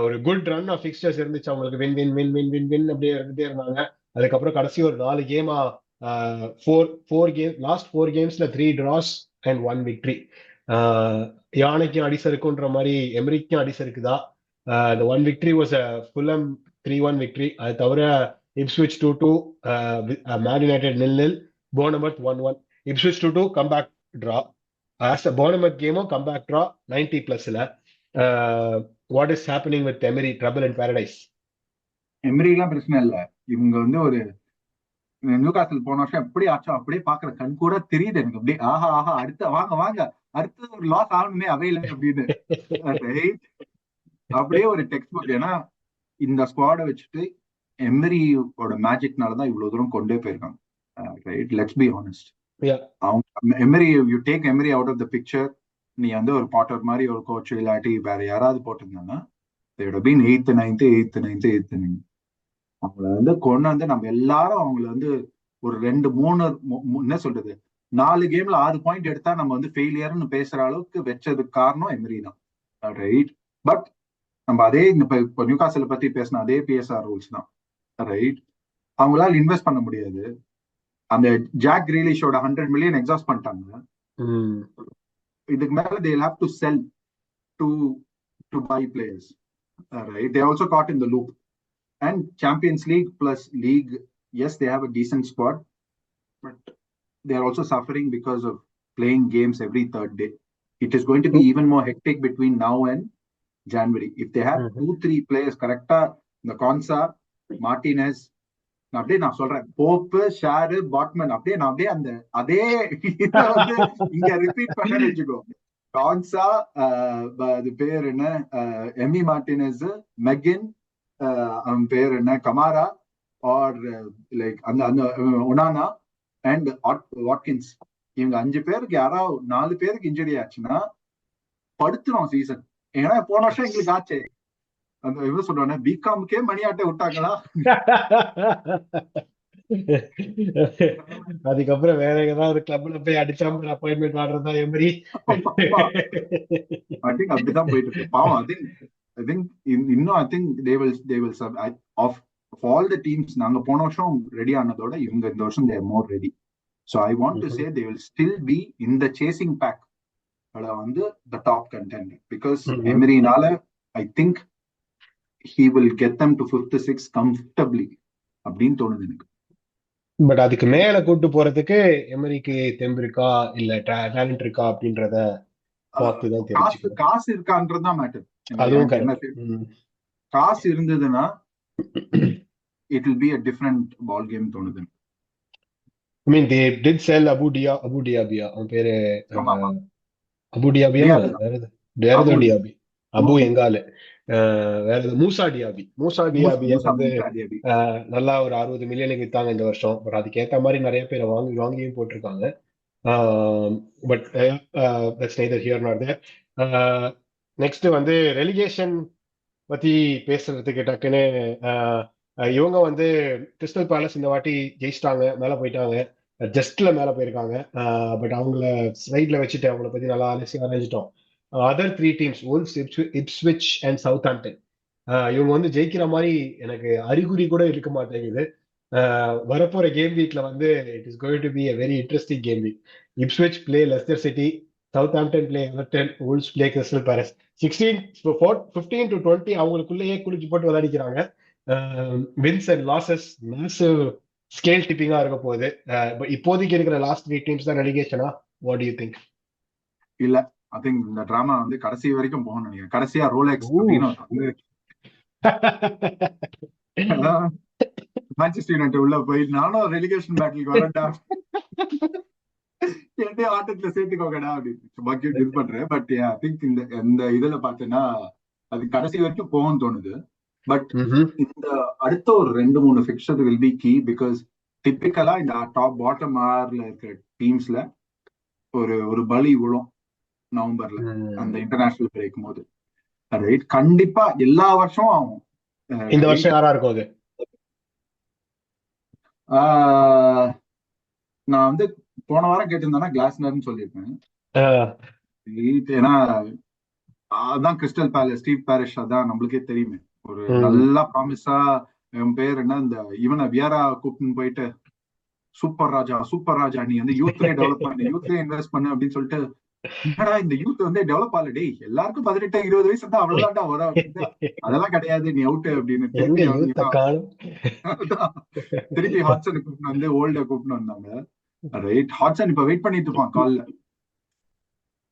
ஒரு குட் ரன் ஆஃப் ஃபிக்ஸ்டர்ஸ் இருந்துச்சு அவங்களுக்கு. Win win win win win win அப்படியே இருந்துட்டே இருந்தாங்க. அதுக்கப்புறம் கடைசி ஒரு 4 கேமா, லாஸ்ட் 4 கேம்ஸ்ல 3 டிராஸ் அண்ட் 1 விக்டரி. யானைக்கும் அடிசை இருக்குன்ற மாதிரி எமரிக்கும் அடிசை இருக்குதா? The 1 victory was a Fulham 3-1 victory. அது தவிர Ipswich 2-2, Man United 0-0, Bournemouth 1-1. Ipswich 2-2 comeback draw. As a Bournemouth game comeback draw 90 plusல. What is happening with Emery? Trouble in paradise. எல்லாம் பிரச்சனை இல்ல. இவங்க வந்து ஒரு நியூகாஸ்டல் போன வருஷம் எப்படி ஆச்சோ அப்படியே பாக்குற கண் கூட தெரியுது எனக்கு. அப்படியே ஆஹா ஆஹா, அடுத்த வாங்க வாங்க, அடுத்த ஒரு லாஸ் ஆகணுமே அவையில அப்படின்னு. அப்படியே ஒரு டெக்ஸ்ட் புக். ஏன்னா இந்த ஸ்குவாடை வச்சுட்டு எமரியோட மேஜிக்னாலதான் இவ்வளவு தூரம் கொண்டே போயிருக்காங்க. Right, let's be honest. அவங்க Emery, you take Emery out of the picture, நீ வந்து ஒரு பாட்டர் மாதிரி ஒரு கோச் இல்லாட்டி வேற யாராவது போட்டிருந்தாங்கன்னா been 8th 9th 8th 9th 8th 9th. அவங்கள வந்து கொண்டு வந்து நம்ம எல்லாரும் அவங்கள வந்து ஒரு 2-3 என்ன சொல்றது 4 கேம்ல 6 பாயிண்ட் எடுத்தா நம்ம வந்து ஃபெயிலியர்னு பேசுற அளவுக்கு வச்சதுக்கு காரணம் எமரி தான். ரைட், பட் நம்ம அதே இப்போ நியூகாஸ்டல் பத்தி பேசின அதே பிஎஸ்ஆர் ரூல்ஸ் தான். ரைட், அவங்களால இன்வெஸ்ட் பண்ண முடியாது. அந்த ஜாக் கிரீலிஷோட 100 மில்லியன் எக்ஸாஸ்ட் பண்ணிட்டாங்க. இதுக்கு மேல they will have to sell to buy players. Right, they also caught in the loop. And Champions League plus League, yes, they have a decent squad, but they are also suffering because of playing games every third day. It is going to be even more hectic between now and January. If they have 2-3 players correcta, the Konsa, Martinez, அப்படியே நான் சொல்றேன், pope, Sharu, பாட்மன், அப்படியே நான் அப்படியே அந்த அதே வந்து இங்க ரிப்பீட் பண்ண வச்சுக்கோ. கான்சா, அது பேர் என்ன, எமி மார்டினஸ், மெகின், அவன் பேர் என்ன, கமாரா, ஆர் லைக் அந்த அந்த ஒனானா அண்ட் வாட்கின்ஸ், இவங்க 5 பேருக்கு யாராவது 4 பேருக்கு இன்ஜுரி ஆச்சுன்னா படுத்துரும் சீசன். ஏன்னா போன வருஷம் எங்களுக்கு ஆச்சு. அந்த இவங்க சொல்றானே பிகாம்கே மணியாட்டை விட்டாங்களா. அதுக்கப்புறம் வேற ஏதாவது கிளப்ல போய் அடிச்சா அப்பாயின்மெண்ட் ஆடுறதா எமரி. I think அப்படிதான் போயிட்டு இருக்கு பாவம். I think இன்னும் I think they will of all the teams நாங்க போன வருஷம் ரெடி ஆனதோட இவங்க இந்த வருஷம் they are more ready. So I want to say they will still be in the chasing pack. வந்து the top contender because எமரினால I think he will get them to 5th 6th comfortably அப்படின்னு தோணுது எனக்கு. But அதுக்கு மேல கூட்டு போறதுக்கு எமரிக்கு தெம்பு இருக்கா இல்ல டேலண்ட் இருக்கா அப்படின்றத பார்த்துதான் தெரிஞ்சுக்கணும். காசு இருக்கான்றதுதான் மேட்டர். அதுவும் காசு இருந்ததுன்னா it will be a different ball game தோணுது. I mean they did sell Abu Diabia, அவன் பேரு அபு டியாபியா டியாபி தான். வேற ஏதோ அபு இல்ல. டியாபி. அபு எங்காலு. வேற ஏதோ மூசா டியாபிய மூசா வந்து மூசா டியாபி. நல்லா ஒரு 60 மில்லியனுக்கு வித்தாங்க இந்த வருஷம். பட் அதுக்கேத்த மாதிரி நிறைய பேர் வாங்கியும் போட்டிருக்காங்க. But that's neither here not there. Next வந்து ரெலிகேஷன் பத்தி பேசுறதுக்கு டக்குன்னு இவங்க வந்து கிறிஸ்டல் பேலஸ் இந்த வாட்டி ஜெயிச்சிட்டாங்க, மேல போயிட்டாங்க. ஜஸ்ட்ல மேல போயிருக்காங்க. பட் அவங்கள சைட்ல வச்சுட்டு அவங்கள பத்தி நல்லா ஆராய்ச்சிட்டோம். Other three teams wolves, Ipswich and Southampton, இவங்க வந்து ஜெயிக்கிற மாதிரி எனக்கு அறிகுறி கூட இருக்க மாட்டேங்குது. வரப்போற கேம் வீக்ல வந்து it is going to be a very interesting game week. Ipswich play Leicester City, Southampton play Everton, wolves play Crystal Palace. 15 to 20 அவங்களுக்குள்ளேயே குலுக்கி போட்டு விளையாடிக்கிறாங்க. Wins and losses massive scale டிப்பிங்கா இருக்க போகுது. இப்போதைக்கு இருக்கிற லாஸ்ட் த்ரீ டீம்ஸ் தான் ரெலிகேஷனா? What do you think? இல்ல, ஐ திங்க் இந்த டிராமா வந்து கடைசி வரைக்கும் போகணும்னு நினைக்கிறேன். கடைசியா ரோலெக்ஸ் அப்படின்னு வந்து மான்செஸ்டர் யுனைடெட் உள்ள போய் நானும் ரெலிகேஷன் பேட்டிலுக்கு வரேன்டா, என்னைய ஆட்டத்துல சேர்த்துக்கோங்கடா அப்படின்னு சும்மா இது பண்றேன். பட் ஐ திங்க் இந்த இந்த இதுல பாத்தீங்கன்னா அது கடைசி வரைக்கும் போகும்னு தோணுது. பட் இந்த அடுத்த ஒரு 2-3 fixture will be key. Because டிப்பிக்கலா இந்த டாப் பாட்டம் ஆர்ல இருக்கிற டீம்ஸ்ல ஒரு ஒரு பலி விழும் நவம்பர்ல அந்த இன்டர்நேஷனல் பிரேக்கும் போது. ரைட், கண்டிப்பா எல்லா வருஷமும் ஆகும். இந்த வருஷம் யாரா இருக்கும் அது? நான் வந்து போன வாரம் கேட்டிருந்தேன்னா கிளாஸ்னர்னு சொல்லியிருப்பேன். ஏன்னா அதான் கிறிஸ்டல் பேலஸ், ஸ்டீவ் பாரிஷ், அதான் நம்மளுக்கே தெரியுமே ஒரு நல்லா ப்ராமிஸா. என் பேர் என்ன, இந்த இவனை வியாரா கூப்பிட்டு போயிட்டு சூப்பர் ராஜா நீ வந்து யூத்லயே டெவலப் பண்ணு, யூத்லயே இன்வெஸ்ட் பண்ணு அப்படின்னு சொல்லிட்டு, என்னடா இந்த யூத் வந்து டெவலப் ஆகல, டேய் எல்லாருக்கும் 18-20 வயசு தான் அவ்வளவுதான்டா வரும், அதெல்லாம் கிடையாது நீ அவுட் அப்படின்னு திருப்பி ஹாட்சன் கூப்பிட்டு வந்து ஓல்ட கூப்பிட்டு வந்தாங்க. ரைட், ஹாட்சன் இப்ப வெயிட் பண்ணிட்டு இருப்பான் கால்ல,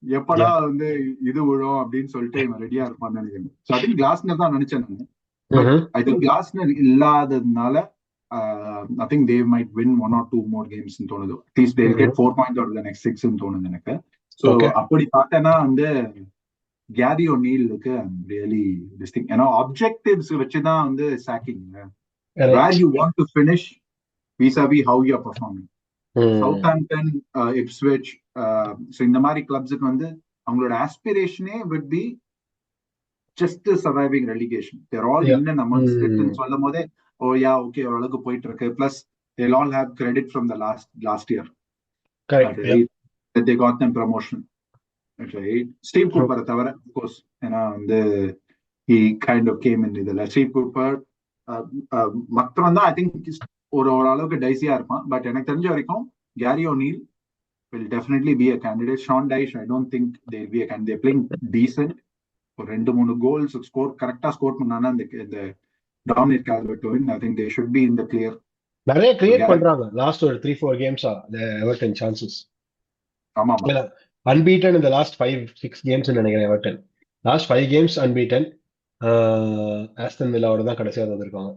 எப்படா வந்து இது விழும் அப்படின்னு சொல்லிட்டு இவன் ரெடியா இருப்பான்னு நினைக்கிறேன். சோ ஐ திங்க் கிளாஸ்னர் தான் நினைச்சேன் நான். பட் ஐ திங்க் கிளாஸ்னர் இல்லாததுனால I think they might win 1 or 2 more games ன்னு தோணுது. At least they'll get 4 points out of the next 6 ன்னு தோணுது எனக்கு. So அப்படி பார்த்தேன்னா வந்து கேரி ஒனீலுக்கு ரியலி திஸ் திங், ஏன்னா ஆப்ஜெக்டிவ்ஸ் வச்சுதான் வந்து shocking. Where you want to finish vis-a-vis how you are performing. Southampton, Ipswich, so இந்த மாதிரி கிளப்ஸுக்கு வந்து அவங்களோட ஆஸ்பிரேஷனே would be just surviving relegation. They're all in and amongst it ன்னு சொல்லும் போதே oh yeah, okay, ஓரளவுக்கு போயிட்டு இருக்கு. Plus they'll all have credit from the last year. Correct. Right? That they got them promotion. Right? Steve Cooper தவிர, of course, ஏன்னா வந்து he kind of came in இதுல. Steve Cooper மற்றவன் தான் I think ஒரு அளவுக்கு டைசியா இருப்பான். பட் எனக்கு தெரிஞ்ச வரைக்கும் carry ஒனீல் will definitely be a candidate. Sean Dyche, I don't think they'll be a candidate. They're playing decent. ஒரு 2-3 கோல்ஸ் ஸ்கோர் கரெக்டா ஸ்கோர் பண்ணானா இந்த Dominic Calvert-Lewin, I think they should be in the clear. நிறைய create பண்றாங்க last ஒரு 3-4 கேம்ஸா the Everton chances. ஆமா, unbeaten in the last 5-6 games ன்னு நினைக்கிறேன். Everton last 5 games unbeaten. Aston வில்லாவோட தான் கடைசியா வந்திருக்காங்க.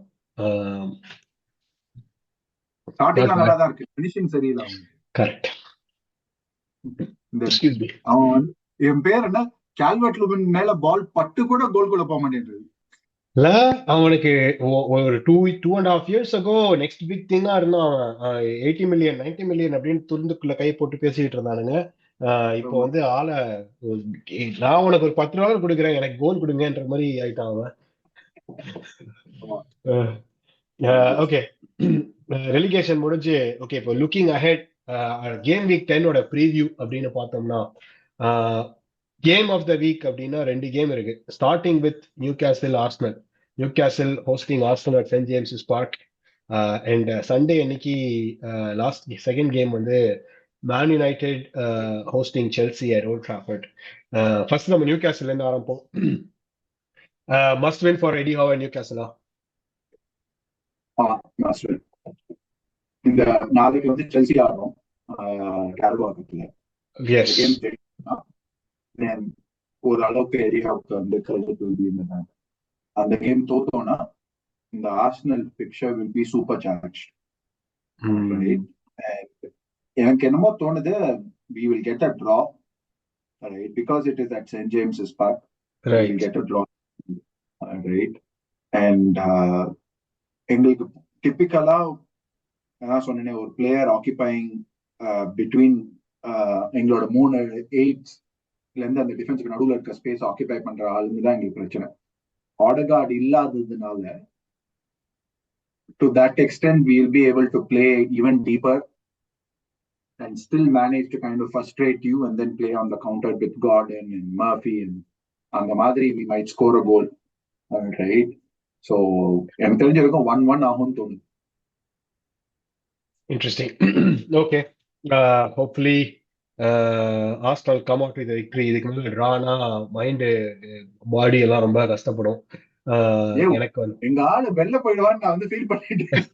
ஸ்டார்டிங்ல நல்லா தான் இருக்கு, ஃபினிஷிங் சரியில்லை அவங்க. கரெக்ட். அவன் என் பேர் என்ன, கால்வர்ட்-லூவின் மேல பால் பட்டு கூட கோல்குள்ள போக மாட்டேங்குது. இல்ல, அவனுக்கு ஒரு 2.5 years ago நெக்ஸ்ட் பிக் திங்கா இருந்தான். 80 million 90 million அப்படின்னு துருந்துக்குள்ள கை போட்டு பேசிட்டு இருந்தானுங்க. இப்போ வந்து ஆளை நான் உனக்கு ஒரு $10 கொடுக்குறேன், எனக்கு கோல் கொடுங்கன்ற மாதிரி ஆயிட்டான் அவன். ஓகே, ரெலிகேஷன் முடிஞ்சு. ஓகே, இப்போ looking ahead game week 10 preview அப்படின்னு பார்த்தோம்னா, கேம் ஆஃப் த வீக் அப்படின்னா 2 கேம் இருக்கு. Starting with Newcastle Arsenal. Newcastle hosting Arsenal at Saint James Park. And Sunday அன்னைக்கு லாஸ்ட் செகண்ட் கேம் வந்து Man United hosting Chelsea at Old Trafford. First நம்ம நியூகாசில்ல இருந்து ஆரம்பிப்போம். Must win for Eddie Howe and நியூகாசிலா? இந்த நாளைக்கு வந்து செல்சி ஆடுறோம் கேரளா. ஒரு அளவுக்கு ஏரியாவுக்கு வந்து கிரெடிட் அந்த கேம் தோத்தோம்னா இந்த Arsenal picture will be super charge. எனக்கு என்னமோ தோணுது we will get a draw. right? Because it is at St. James's Park, we'll right. get a draw, right? And எங்களுக்கு டிப்பிக்கலா நான் சொன்னேன் ஒரு பிளேயர் ஆக்கிபைங் பிட்வீன் எங்களோட 3-8 இருந்து அந்த டிஃபென்ஸுக்கு நடுவில் இருக்க ஸ்பேஸ் ஆக்கிபை பண்ற ஆளுங்க தான் எங்களுக்கு பிரச்சனை. ஆடகார்ட் இல்லாததுனால to that extent we'll be able to play even deeper and still manage to kind of frustrate you and then play on the counter with Gordon and Murphy and அந்த மாதிரி we might score a goal, right? So எனக்கு தெரிஞ்சிருக்கும் 1-1 ஆகும்னு தோணுது. Interesting. Okay. Hopefully, Arsenal come out with a victory. இதுக்கு மேல ட்ரானா mind body எல்லாம் ரொம்ப கஷ்டப்படும். எனக்கு வந்து எங்க ஆளு வெளில போயிடுவான்னு நான் வந்து ஃபீல் பண்ணிட்டேன்.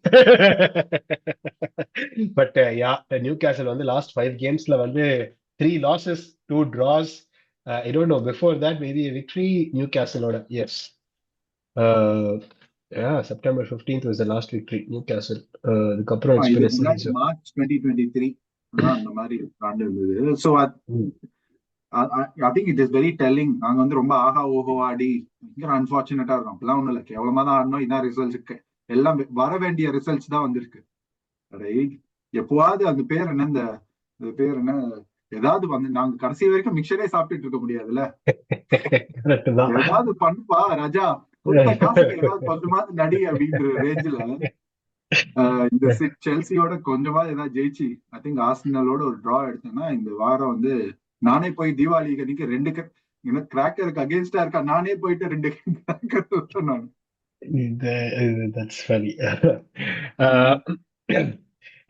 பட் யா நியூகாசல் வந்து லாஸ்ட் 5 கேம்ஸ்ல வந்து 3 losses 2 draws. I don't know, before that maybe a victory நியூகாசலோட. Yes. Yeah, September 15th was the last victory Newcastle. அதுக்கப்புறம் it's been a series of March 2023 அந்த மாதிரி இருந்தது. So I think it is very telling. நாங்க வந்து ரொம்ப ஆஹா ஓஹோ ஆடி பயங்கர அன்பார்ச்சுனேட்டா இருக்கோம். அப்பெல்லாம் ஒண்ணும் இல்லை, கேவலமா தான் ஆடணும். இதான் ரிசல்ட்ஸ், எல்லாம் வர வேண்டிய ரிசல்ட்ஸ் தான் வந்திருக்கு, ரைட்? எப்போவாது அந்த பேர் என்ன, இந்த பேர் என்ன, ஏதாவது வந்து நாங்க கடைசி வரைக்கும் மிக்சரே சாப்பிட்டுட்டு இருக்க முடியாதுல்ல. ஏதாவது பண்ணுப்பா ராஜா, கொடுத்த காசுக்கு ஏதாவது கொஞ்சமாவது நடி அப்படின்ற ரேஞ்சில இந்த செல்சியோட கொஞ்சமாவது ஏதாவது ஜெயிச்சு ஐ திங்க் ஆர்சனலோட ஒரு டிரா எடுத்தேன்னா இந்த வாரம் வந்து நானே போய் தீபாவளி கணிக்கு 2 கிராக்கருக்கு அகேன்ஸ்டா இருக்கா, நானே போயிட்டு 2 கிராக்கர் நான். That's funny.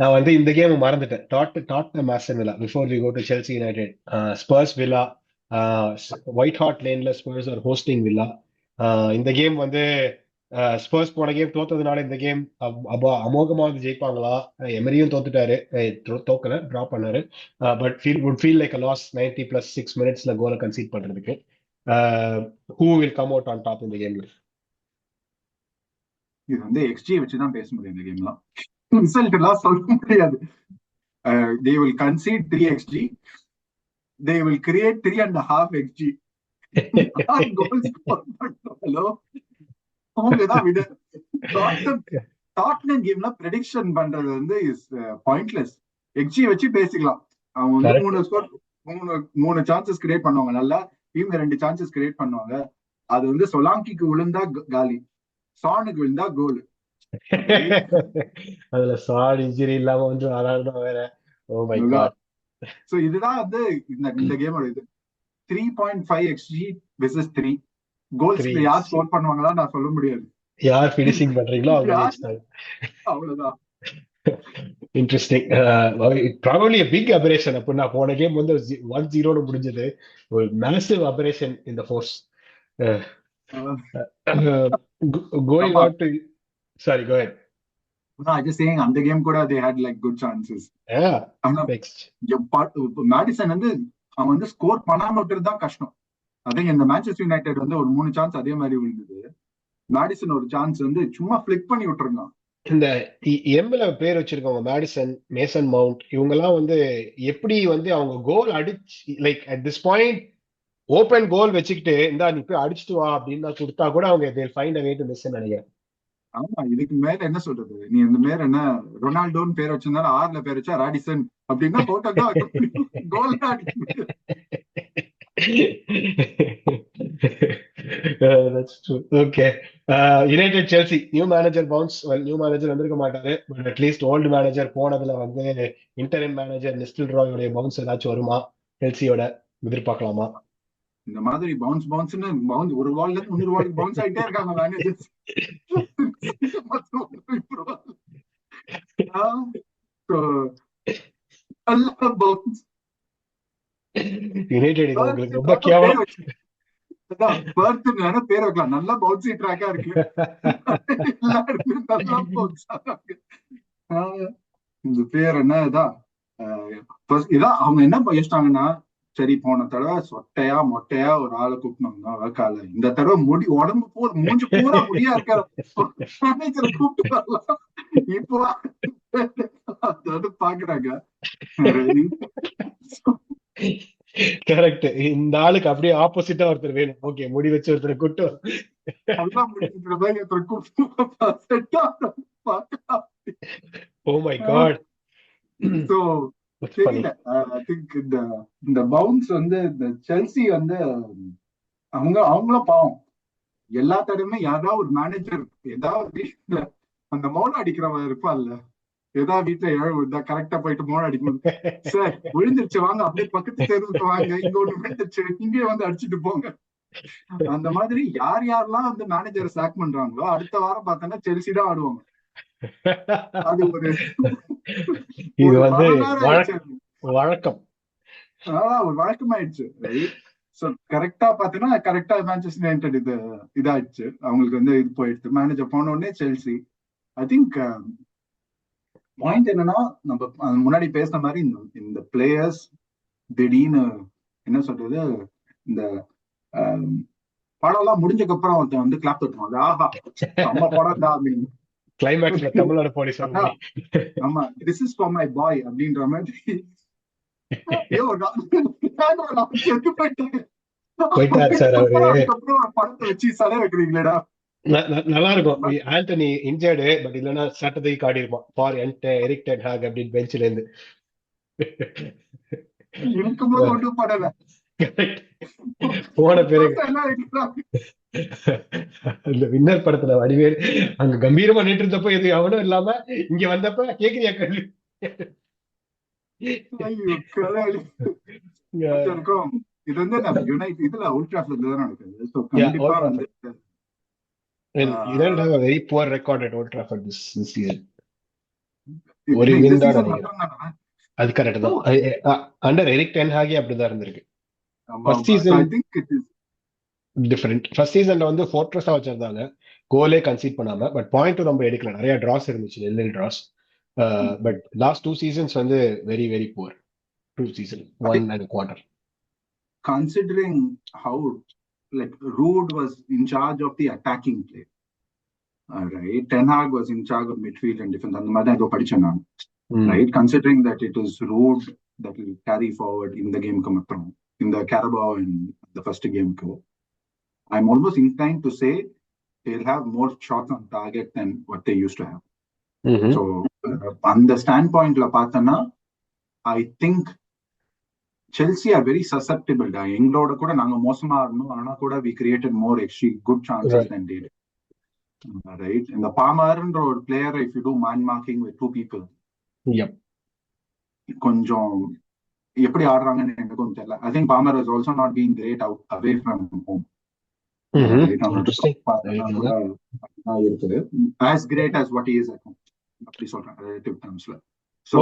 நான் வந்து இந்த கேம் மறந்துட்டேன். Tottenham Aston Villa before we go to Chelsea United. Spurs Villa, White Hart லேன்ல ஸ்பர்ஸ் ஆர் ஹோஸ்டிங் வில்லா. இந்த கேம் வந்து ஸ்பர்ஸ் போன கேம் தோத்ததுனால இந்த கேம் அமோகமாக ஜெயிப்பாங்களா? எமரியும் தோத்துட்டாரு, தோக்கல, டிரா பண்ணாரு. But would feel like a loss 90 plus 6 minutesல கோலை கன்சீட் பண்றதுக்கு. Who will come out on top in the game? இது வந்து எக்ஸ்ஜி வச்சுதான் பேச முடியும் இந்த கேம்லாம். ரிசல்ட் எல்லாம் சொல்ல முடியாது. They will concede 3 xG, they will create 3.5 xG. Hello, அவங்கதான் விட. டாட்னம் கேம்ல ப்ரெடிக்ஷன் பண்றது வந்து இஸ் பாயிண்ட்லெஸ். எக்ஜி வச்சு பேசிக்கலாம். அவங்க வந்து 3 சான்சஸ் கிரியேட் பண்ணுவாங்க, நல்லா டீம்ல 2 சான்சஸ் கிரியேட் பண்ணுவாங்க. அது வந்து சொலாங்கிக்கு விழுந்தா காலி, சானுக்கு விழுந்தா கோல். அதுல சான் இன்ஜுரி இல்லாம வந்து விளையாடணும் வேற. ஓ மை காட். சோ இதுதான் வந்து இந்த கேமோட இது 3.5 xG versus 3 கோல்ஸ். யார் ஸ்கோர் பண்ணுவாங்களா நான் சொல்ல முடியாது. யார் ஃபினிஷிங் பண்றீங்களோ அவங்க. அவ்வளவுதான். Interesting. Probably a big aberration. அப்படின்னா போன கேம் வந்து 1-0 முடிஞ்சது. ஒரு massive aberration in the force. Going on to sorry, go ahead. No, I just saying அந்த கேம் கூட they had like good chances. Yeah, next. Maddison வந்து அவன் வந்து ஸ்கோர் பண்ணாம விட்டுறது தான் கஷ்டம். அதே இந்த மான்செஸ்டர் யுனைடெட் வந்து ஒரு 3 சான்ஸ் அதே மாதிரி விழுந்தது. மேடிசன் ஒரு சான்ஸ் வந்து சும்மா ஃபிளிக் பண்ணி விட்டுருந்தான். இந்த எம்ல பேர் வச்சிருக்கவங்க மேடிசன், மேசன் மவுண்ட், இவங்க எல்லாம் வந்து எப்படி வந்து அவங்க கோல் அடிச்சு like at this point open goal வச்சுக்கிட்டு இந்தா நீ போய் அடிச்சுட்டு வா அப்படின்னு கொடுத்தா கூட அவங்க they'll find a way to miss நினைக்கிறேன். ஆமா, இதுக்கு மேல என்ன சொல்றது? நீ இந்த மேல என்ன ரொனால்டோன்னு பேர் வச்சிருந்தாலும் 6ல பேர் வச்சா ராடிசன் அப்படின்னா போட்டோதான் கோல் அடிக்க. That's true. Okay. United Chelsea new manager bounce. Well, new manager வந்திருக்க மாட்டாரு, but at least old manager போனதுல வந்து interim manager நிஸ்டில் ராயோட பவுன்ஸ் ஏதாச்சும் வருமா செல்சியோட எதிர்பார்க்கலாமா? இந்த மாதிரி பவுன்ஸ் ஒரு வால்ல இருந்து இன்னொரு வாலுக்கு பவுன்ஸ் ஆயிட்டே இருக்காங்க மேனேஜர்ஸ். யுனைடெட் இது உங்களுக்கு ரொம்ப கேவலம். பேர் வைக்கலாம், நல்லா பவுன்சி ட்ராக்கா இருக்கு. இந்த பேர் என்ன இதான் அவங்க என்ன பண்ணிட்டாங்கன்னா, சரி போன தடவை சொட்டையா மொட்டையா ஒரு ஆளை கூப்பிட்டு வக்கால, இந்த தடவை முடி உடம்பு மூஞ்சி பூரா முடியா இருக்க கூப்பிட்டு வரலாம். இப்போ பாக்குறாங்க. கரெக்ட். இந்த ஆளுக்கு அப்படியே ஆப்போசிட்டா ஒருத்தர் வேணும். ஓகே, முடி வச்சு ஒருத்தரை கூட்டு அதெல்லாம் முடிக்கிற மாதிரி ஒருத்தர் கூப்பிட்டு set ஆ பார்க்கலாம். Oh my God. So, funny. தெரியல. ஐ திங்க் இந்த இந்த பவுன்ஸ் வந்து இந்த செல்சி வந்து அவங்களும் பாவம். எல்லா தடவையுமே யாராவது ஒரு மேனேஜர் ஏதாவது வீட்டுல அந்த மௌனம் அடிக்கிறவன் இருப்பான்ல, ஏதாவது வீட்டுல இழவு கரெக்டா போயிட்டு மௌனம் அடிக்கும், சார் விழுந்துருச்சு வாங்க அப்படியே பக்கத்து தெருவுக்கு வாங்க, இங்க ஒண்ணு விழுந்துருச்சு இங்கே வந்து அடிச்சுட்டு போங்க. அந்த மாதிரி யார் யாரெல்லாம் வந்து மேனேஜரை சாக் பண்றாங்களோ அடுத்த வாரம் பார்த்தோன்னா செல்சி தான் ஆடுவாங்க. அது ஒரு இது ஒரு வந்து வரலாறு ஆயிடுச்சு. வழக்கம். ஒரு வழக்கமாயிடுச்சு. ரைட். சோ கரெக்டா பாத்தீங்கன்னா கரெக்டா மேன்செஸ்டர் யுனைடெட் இதாயிடுச்சு. அவங்களுக்கு வந்து இது போயிடுச்சு. மேனேஜர் போன உடனே செல்சி. ஐ திங்க் பாயிண்ட் என்னன்னா, நம்ம முன்னாடி பேசின மாதிரி இந்த பிளேயர்ஸ் திடீர்னு என்ன சொல்றது, இந்த படம் எல்லாம் முடிஞ்சதுக்கு அப்புறம் ஒருத்தன் வந்து கிளாப் தட்டுவான், ஆஹா நம்ம படம் தான் அப்படின்னு. கிளைமேக்ஸ்ல தமிழோட போலீஸ் ஆமா, this is for my boy அப்படின்ற மாதிரி. போயிட்டார் சார் அவரு. அதுக்கப்புறம் படத்தை வச்சு சடை வைக்கிறீங்களேடா. நல்லா இருக்கும். ஆண்டனி இன்ஜர்டு, பட் இல்லைன்னா சாட்டர்டே ஆடி இருப்பான் ஃபார் எரிக் டென் ஹாக் அப்படின்னு பெஞ்சில இருந்து. இருக்கும்போது ஒன்றும் படல போன பிறகு இந்த வின்னர் படத்துல வடிவேல் அங்க கம்பீரமா நின்று இருந்தப்போ எது அவனும் இல்லாம இங்க வந்தப்ப கேக்குறியா கல்வி. இது வந்து யுனைடெட் இதுல ஓல்ட் ட்ராஃபோர்ட்ல தான் நடக்குது. சோ கண்டிப்பா வந்து United have a very poor record at Old Trafford this year. ஒரு வின் தான் நினைக்கிறேன். அது கரெக்ட் தான். அண்டர் எரிக் டென் ஹாகே அப்படிதான் இருந்திருக்கு. First season different. ஃபர்ஸ்ட் சீசன்ல வந்து ஃபோர்ட்ரஸா வச்சிருந்தாங்க, கோலே கன்சீட் பண்ணாம. பட் பாயிண்ட் ரொம்ப எடுக்கல, நிறைய டிராஸ் இருந்துச்சு, நெல் டிராஸ். பட் லாஸ்ட் 2 seasons வந்து very very poor. 2 seasons 1.25. Considering how like Ruud was in charge of the attacking play, right? Ten Hag was in charge of midfield and defense. And the matter I go padichana, right? Considering that it is Ruud that will carry forward in the game come from in the Carabao and the first game go, I'm almost inclined to say they'll have more shots on target than what they used to have. So on the standpoint la pathana, I think Chelsea are very susceptible. எங்களோட கூட நாங்க மோசமா இருந்தோம், ஆனா கூட we created more actually good chances than they did. Right? இந்த பாமர்ன்ற ஒரு player, if you do man marking with 2 people, கொஞ்சம் எப்படி ஆடுறாங்கன்னு எனக்கும் தெரியல. I think Palmer has also not been great out away from home. இருக்குது as great as what he is at home. அப்படி சொல்றேன் relative termsல. So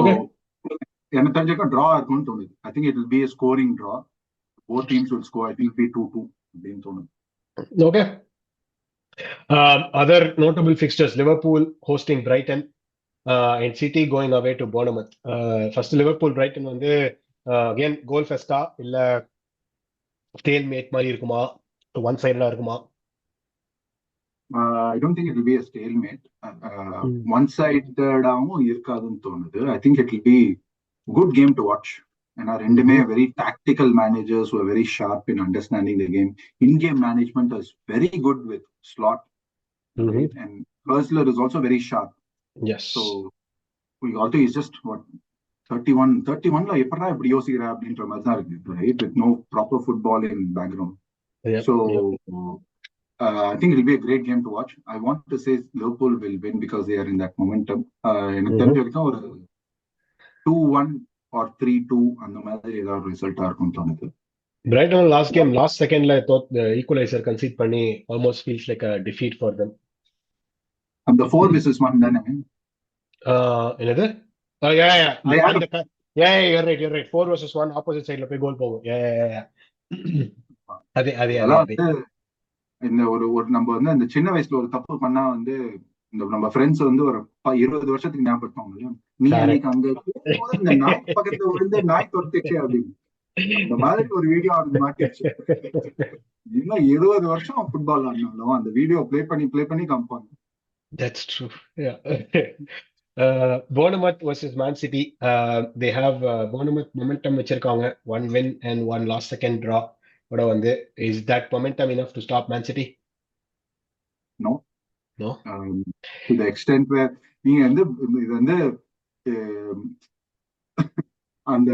எனக்கு தெரிஞ்சிருக்க டிரா இருக்கும்னு தோணுது. I think it will be a scoring draw. Both teams will score. I think it will be 2-2 அப்படின்னு தோணுது. Okay. Other notable fixtures: Liverpool hosting Brighton and City going away to Bournemouth. First Liverpool Brighton வந்து again goal festa இல்ல stalemate மாதிரி இருக்குமா, one sided இருக்குமா? I don't think it will be a stalemate. One sided ஆவும் இருக்காதுன்னு தோணுது. I think it will be good game to watch. And our ரெண்டுமே very tactical managers who are very sharp in understanding the game. In-game management is very good with Slot. Right? And Persler is also very sharp. Yes. So we also is just what 31 எப்படா இப்படி யோசிக்கிறா அப்படின்ற மாதிரி தான் இருக்கு, right? With no proper football in background. So I think it will be a great game to watch. I want to say Liverpool will win because they are in that momentum. எனக்கு தெரிஞ்ச வரைக்கும் ஒரு 2-1 or 3-2 அந்த மாதிரி ஏதாவது ரிசல்ட்டா இருக்கும் தோணுது. Brighton last game last secondல the equalizer concede பண்ணி almost feels like a defeat for them. அந்த 4-1 தானே என்னது? You're right. 4-1 opposite sideல போய் கோல் போகும். அதே இந்த ஒரு நம்ம வந்து இந்த சின்ன வயசுல ஒரு தப்பு பண்ணா வந்து இந்த நம்ம ஃப்ரெண்ட்ஸ் வந்து ஒரு 20 வருஷத்துக்கு ஞாபகப்படுத்துவாங்க, நீ அன்னைக்கு அங்க இந்த நாய் பக்கத்துல விழுந்து நாய் தொடுத்துச்சு அப்படின்னு. அந்த மாதிரி ஒரு வீடியோ அவனுக்கு மாட்டிடுச்சு. இன்னும் 20 வருஷம் ஃபுட்பால் ஆடினாலும் அந்த வீடியோ ப்ளே பண்ணி காமிப்பாங்க. That's true. Yeah. Bournemouth versus Man City. They have Bournemouth momentum வச்சிருக்காங்க. One win and one last second draw. கூட வந்து is that momentum enough to stop Man City? No. No. To the extent where நீங்க வந்து இது வந்து அந்த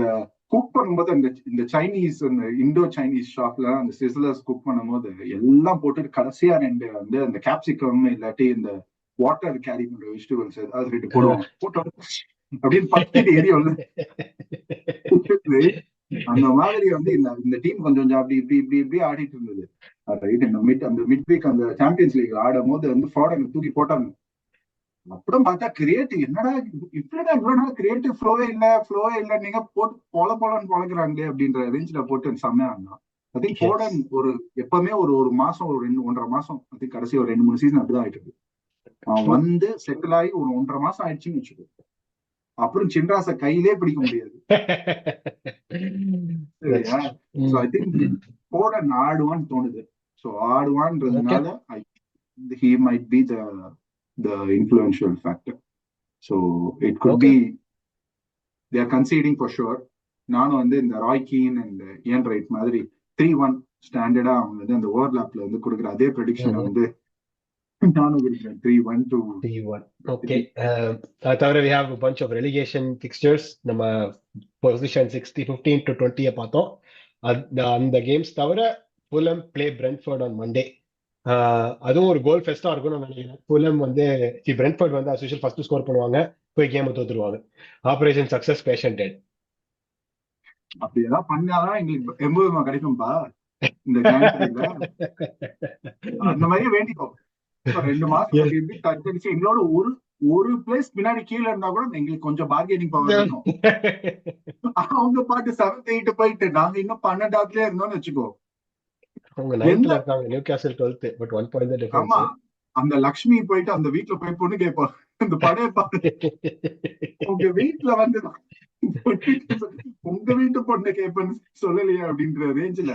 cook பண்ணும்போது அந்த இந்த சைனீஸ் அந்த இண்டோ சைனீஸ் ஷாப்ல அந்த சிஸ்லர்ஸ் குக் பண்ணும்போது எல்லாம் போட்டு கடைசியா ரெண்டு வந்து அந்த கேப்சிகம் இல்லாட்டி இந்த வாட்டர் கேரி பண்ற வெஜிடபிள்ஸ் அது ரெண்டு போடுவாங்க போட்டோம் அப்படின்னு பத்திட்டு எரியும். அந்த மாதிரி வந்து இந்த டீம் கொஞ்சம் அப்படி இப்படி இப்படி இப்படி ஆடிட்டு இருந்தது. அந்த மிட் வீக் அந்த சாம்பியன்ஸ் லீக் ஆடும் போது வந்து ஃபார்டன் தூக்கி போட்டாங்க. அப்புறம் பார்த்தா கிரியேட்டிவ் என்னடா இவ்வளவு நாள் கிரியேட்டிவ் ஃப்ளோவே இல்ல நீங்க போட்டு போலன்னு பொழக்கிறாங்களே அப்படின்ற ரேஞ்சில போட்டு செம்மையா இருந்தான். ஐ திங்க் ஃபோர்டன் ஒரு எப்பவுமே ஒரு மாசம் ஒரு 1.5 மாசம் ஐ திங்க் கடைசி ஒரு 2-3 சீசன் அப்படிதான் ஆயிட்டு இருக்கு. அவன் வந்து செட்டில் ஆகி ஒரு 1.5 மாசம் ஆயிடுச்சுன்னு வச்சுக்கோ, அப்புறம் சின்ராச கையிலே பிடிக்க முடியாது. சரியா? சோ ஐ திங்க் ஃபோர்டன் ஆடுவான்னு தோணுது. சோ ஆடுவான்றதுனால he might be the influential factor. So it could be they are conceding for sure. நானும் வந்து இந்த Roy Keane and Ian Wright மாதிரி 3-1 ஸ்டாண்டர்டா அவங்க வந்து அந்த ஓவர்லாப்ல வந்து கொடுக்குற அதே ப்ரெடிக்ஷனை வந்து நானும் கொடுக்குறேன் 3-1 to 3-1. Okay. அது தவிர we have a bunch of relegation fixtures. நம்ம பொசிஷன் 15 to 20 பார்த்தோம். அந்த கேம்ஸ் தவிர Fulham play Brentford on Monday. அதுவும் ஒரு கோல் ஃபெஸ்டா இருக்கும்னு நான் நினைக்கிறேன். ஃபுல்ஹாம் வந்து பிரென்ட்ஃபோர்ட் வந்து அஸ் யூஷுவல் ஃபர்ஸ்ட் ஸ்கோர் பண்ணுவாங்க, போய் கேம் தோத்துருவாங்க. Operation success patient dead. அப்படி ஏதாவது பண்ணாதான் எங்களுக்கு 80 கிடைக்கும்பா இந்த கேம்பெயின்ல. அந்த மாதிரியே வேண்டிக்கோ. 2 மாசம் எப்படி தடுத்து எங்களோட ஒரு பிளேஸ் பின்னாடி கீழே இருந்தா கூட எங்களுக்கு கொஞ்சம் பார்கெனிங் பவர் இருக்கும். அவங்க பாட்டு 7th 8th போயிட்டு நாங்க இன்னும் 12வதுலயே இருந்தோம்னு வச்சுக்கோ. அவங்க 9th இருக்காங்க, நியூகாசில் 12th, பட் 1 point தான் டிஃபரன்ஸ். ஆமா, அந்த லக்ஷ்மி போயிட்டு அந்த வீட்டுல போய் பொண்ணு கேட்பா, இந்த படைய பாரு உங்க வீட்டுல வந்து உங்க வீட்டு பொண்ணு கேட்பேன்னு சொல்லலையா அப்படின்ற ரேஞ்சில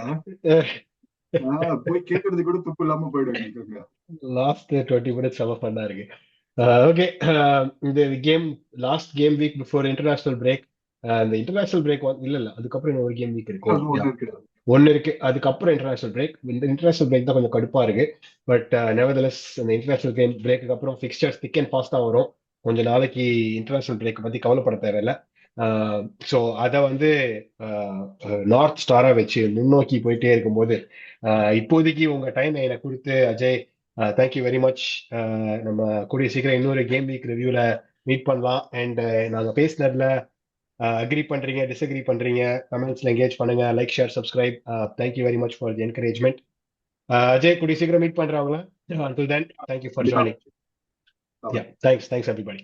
போய் கேட்கறது கூட துப்பு இல்லாம போயிடுங்க. லாஸ்ட் 20 minutes செம ஃபன்னா இருக்கு. ஓகே, இந்த game last game week before international break. இந்த இன்டர்நேஷனல் பிரேக் இல்ல அதுக்கப்புறம் இன்னொரு கேம் வீக் இருக்கு, ஒன்னு இருக்கு, அதுக்கப்புறம் இன்டர்நேஷனல் பிரேக். இந்த இன்டர்நேஷனல் பிரேக் தான் கொஞ்சம் கடுப்பா இருக்கு. பட் நெவர்தலெஸ் அந்த இன்டர்நேஷனல் கேம் பிரேக்கு அப்புறம் ஃபிக்ஸ்டர்ஸ் திக் அண்ட் ஃபாஸ்டா வரும். கொஞ்ச நாளைக்கு இன்டர்நேஷனல் பிரேக் பத்தி கவலைப்பட தேவையில்லை. ஸோ அதை வந்து நார்த் ஸ்டாரா வச்சு முன்னோக்கி போயிட்டே இருக்கும்போது இப்போதைக்கு உங்க டைம் எனக்கு கொடுத்து அஜய், தேங்க்யூ வெரி மச். நம்ம கூடிய சீக்கிரம் இன்னொரு கேம் வீக் ரிவ்யூல மீட் பண்ணலாம். அண்ட் நாங்க பேசினதுல அக்ரி பண்றீங்க, டிஸ்அக்ரி பண்றீங்க, கமெண்ட்ஸ்ல எங்கேஜ் பண்ணுங்க, like share subscribe. Thank you very much for the encouragement. Ajay, கூடிய சீக்கிரம் meet பண்றவங்களா? Until then, thank you for joining. Yeah, thanks everybody.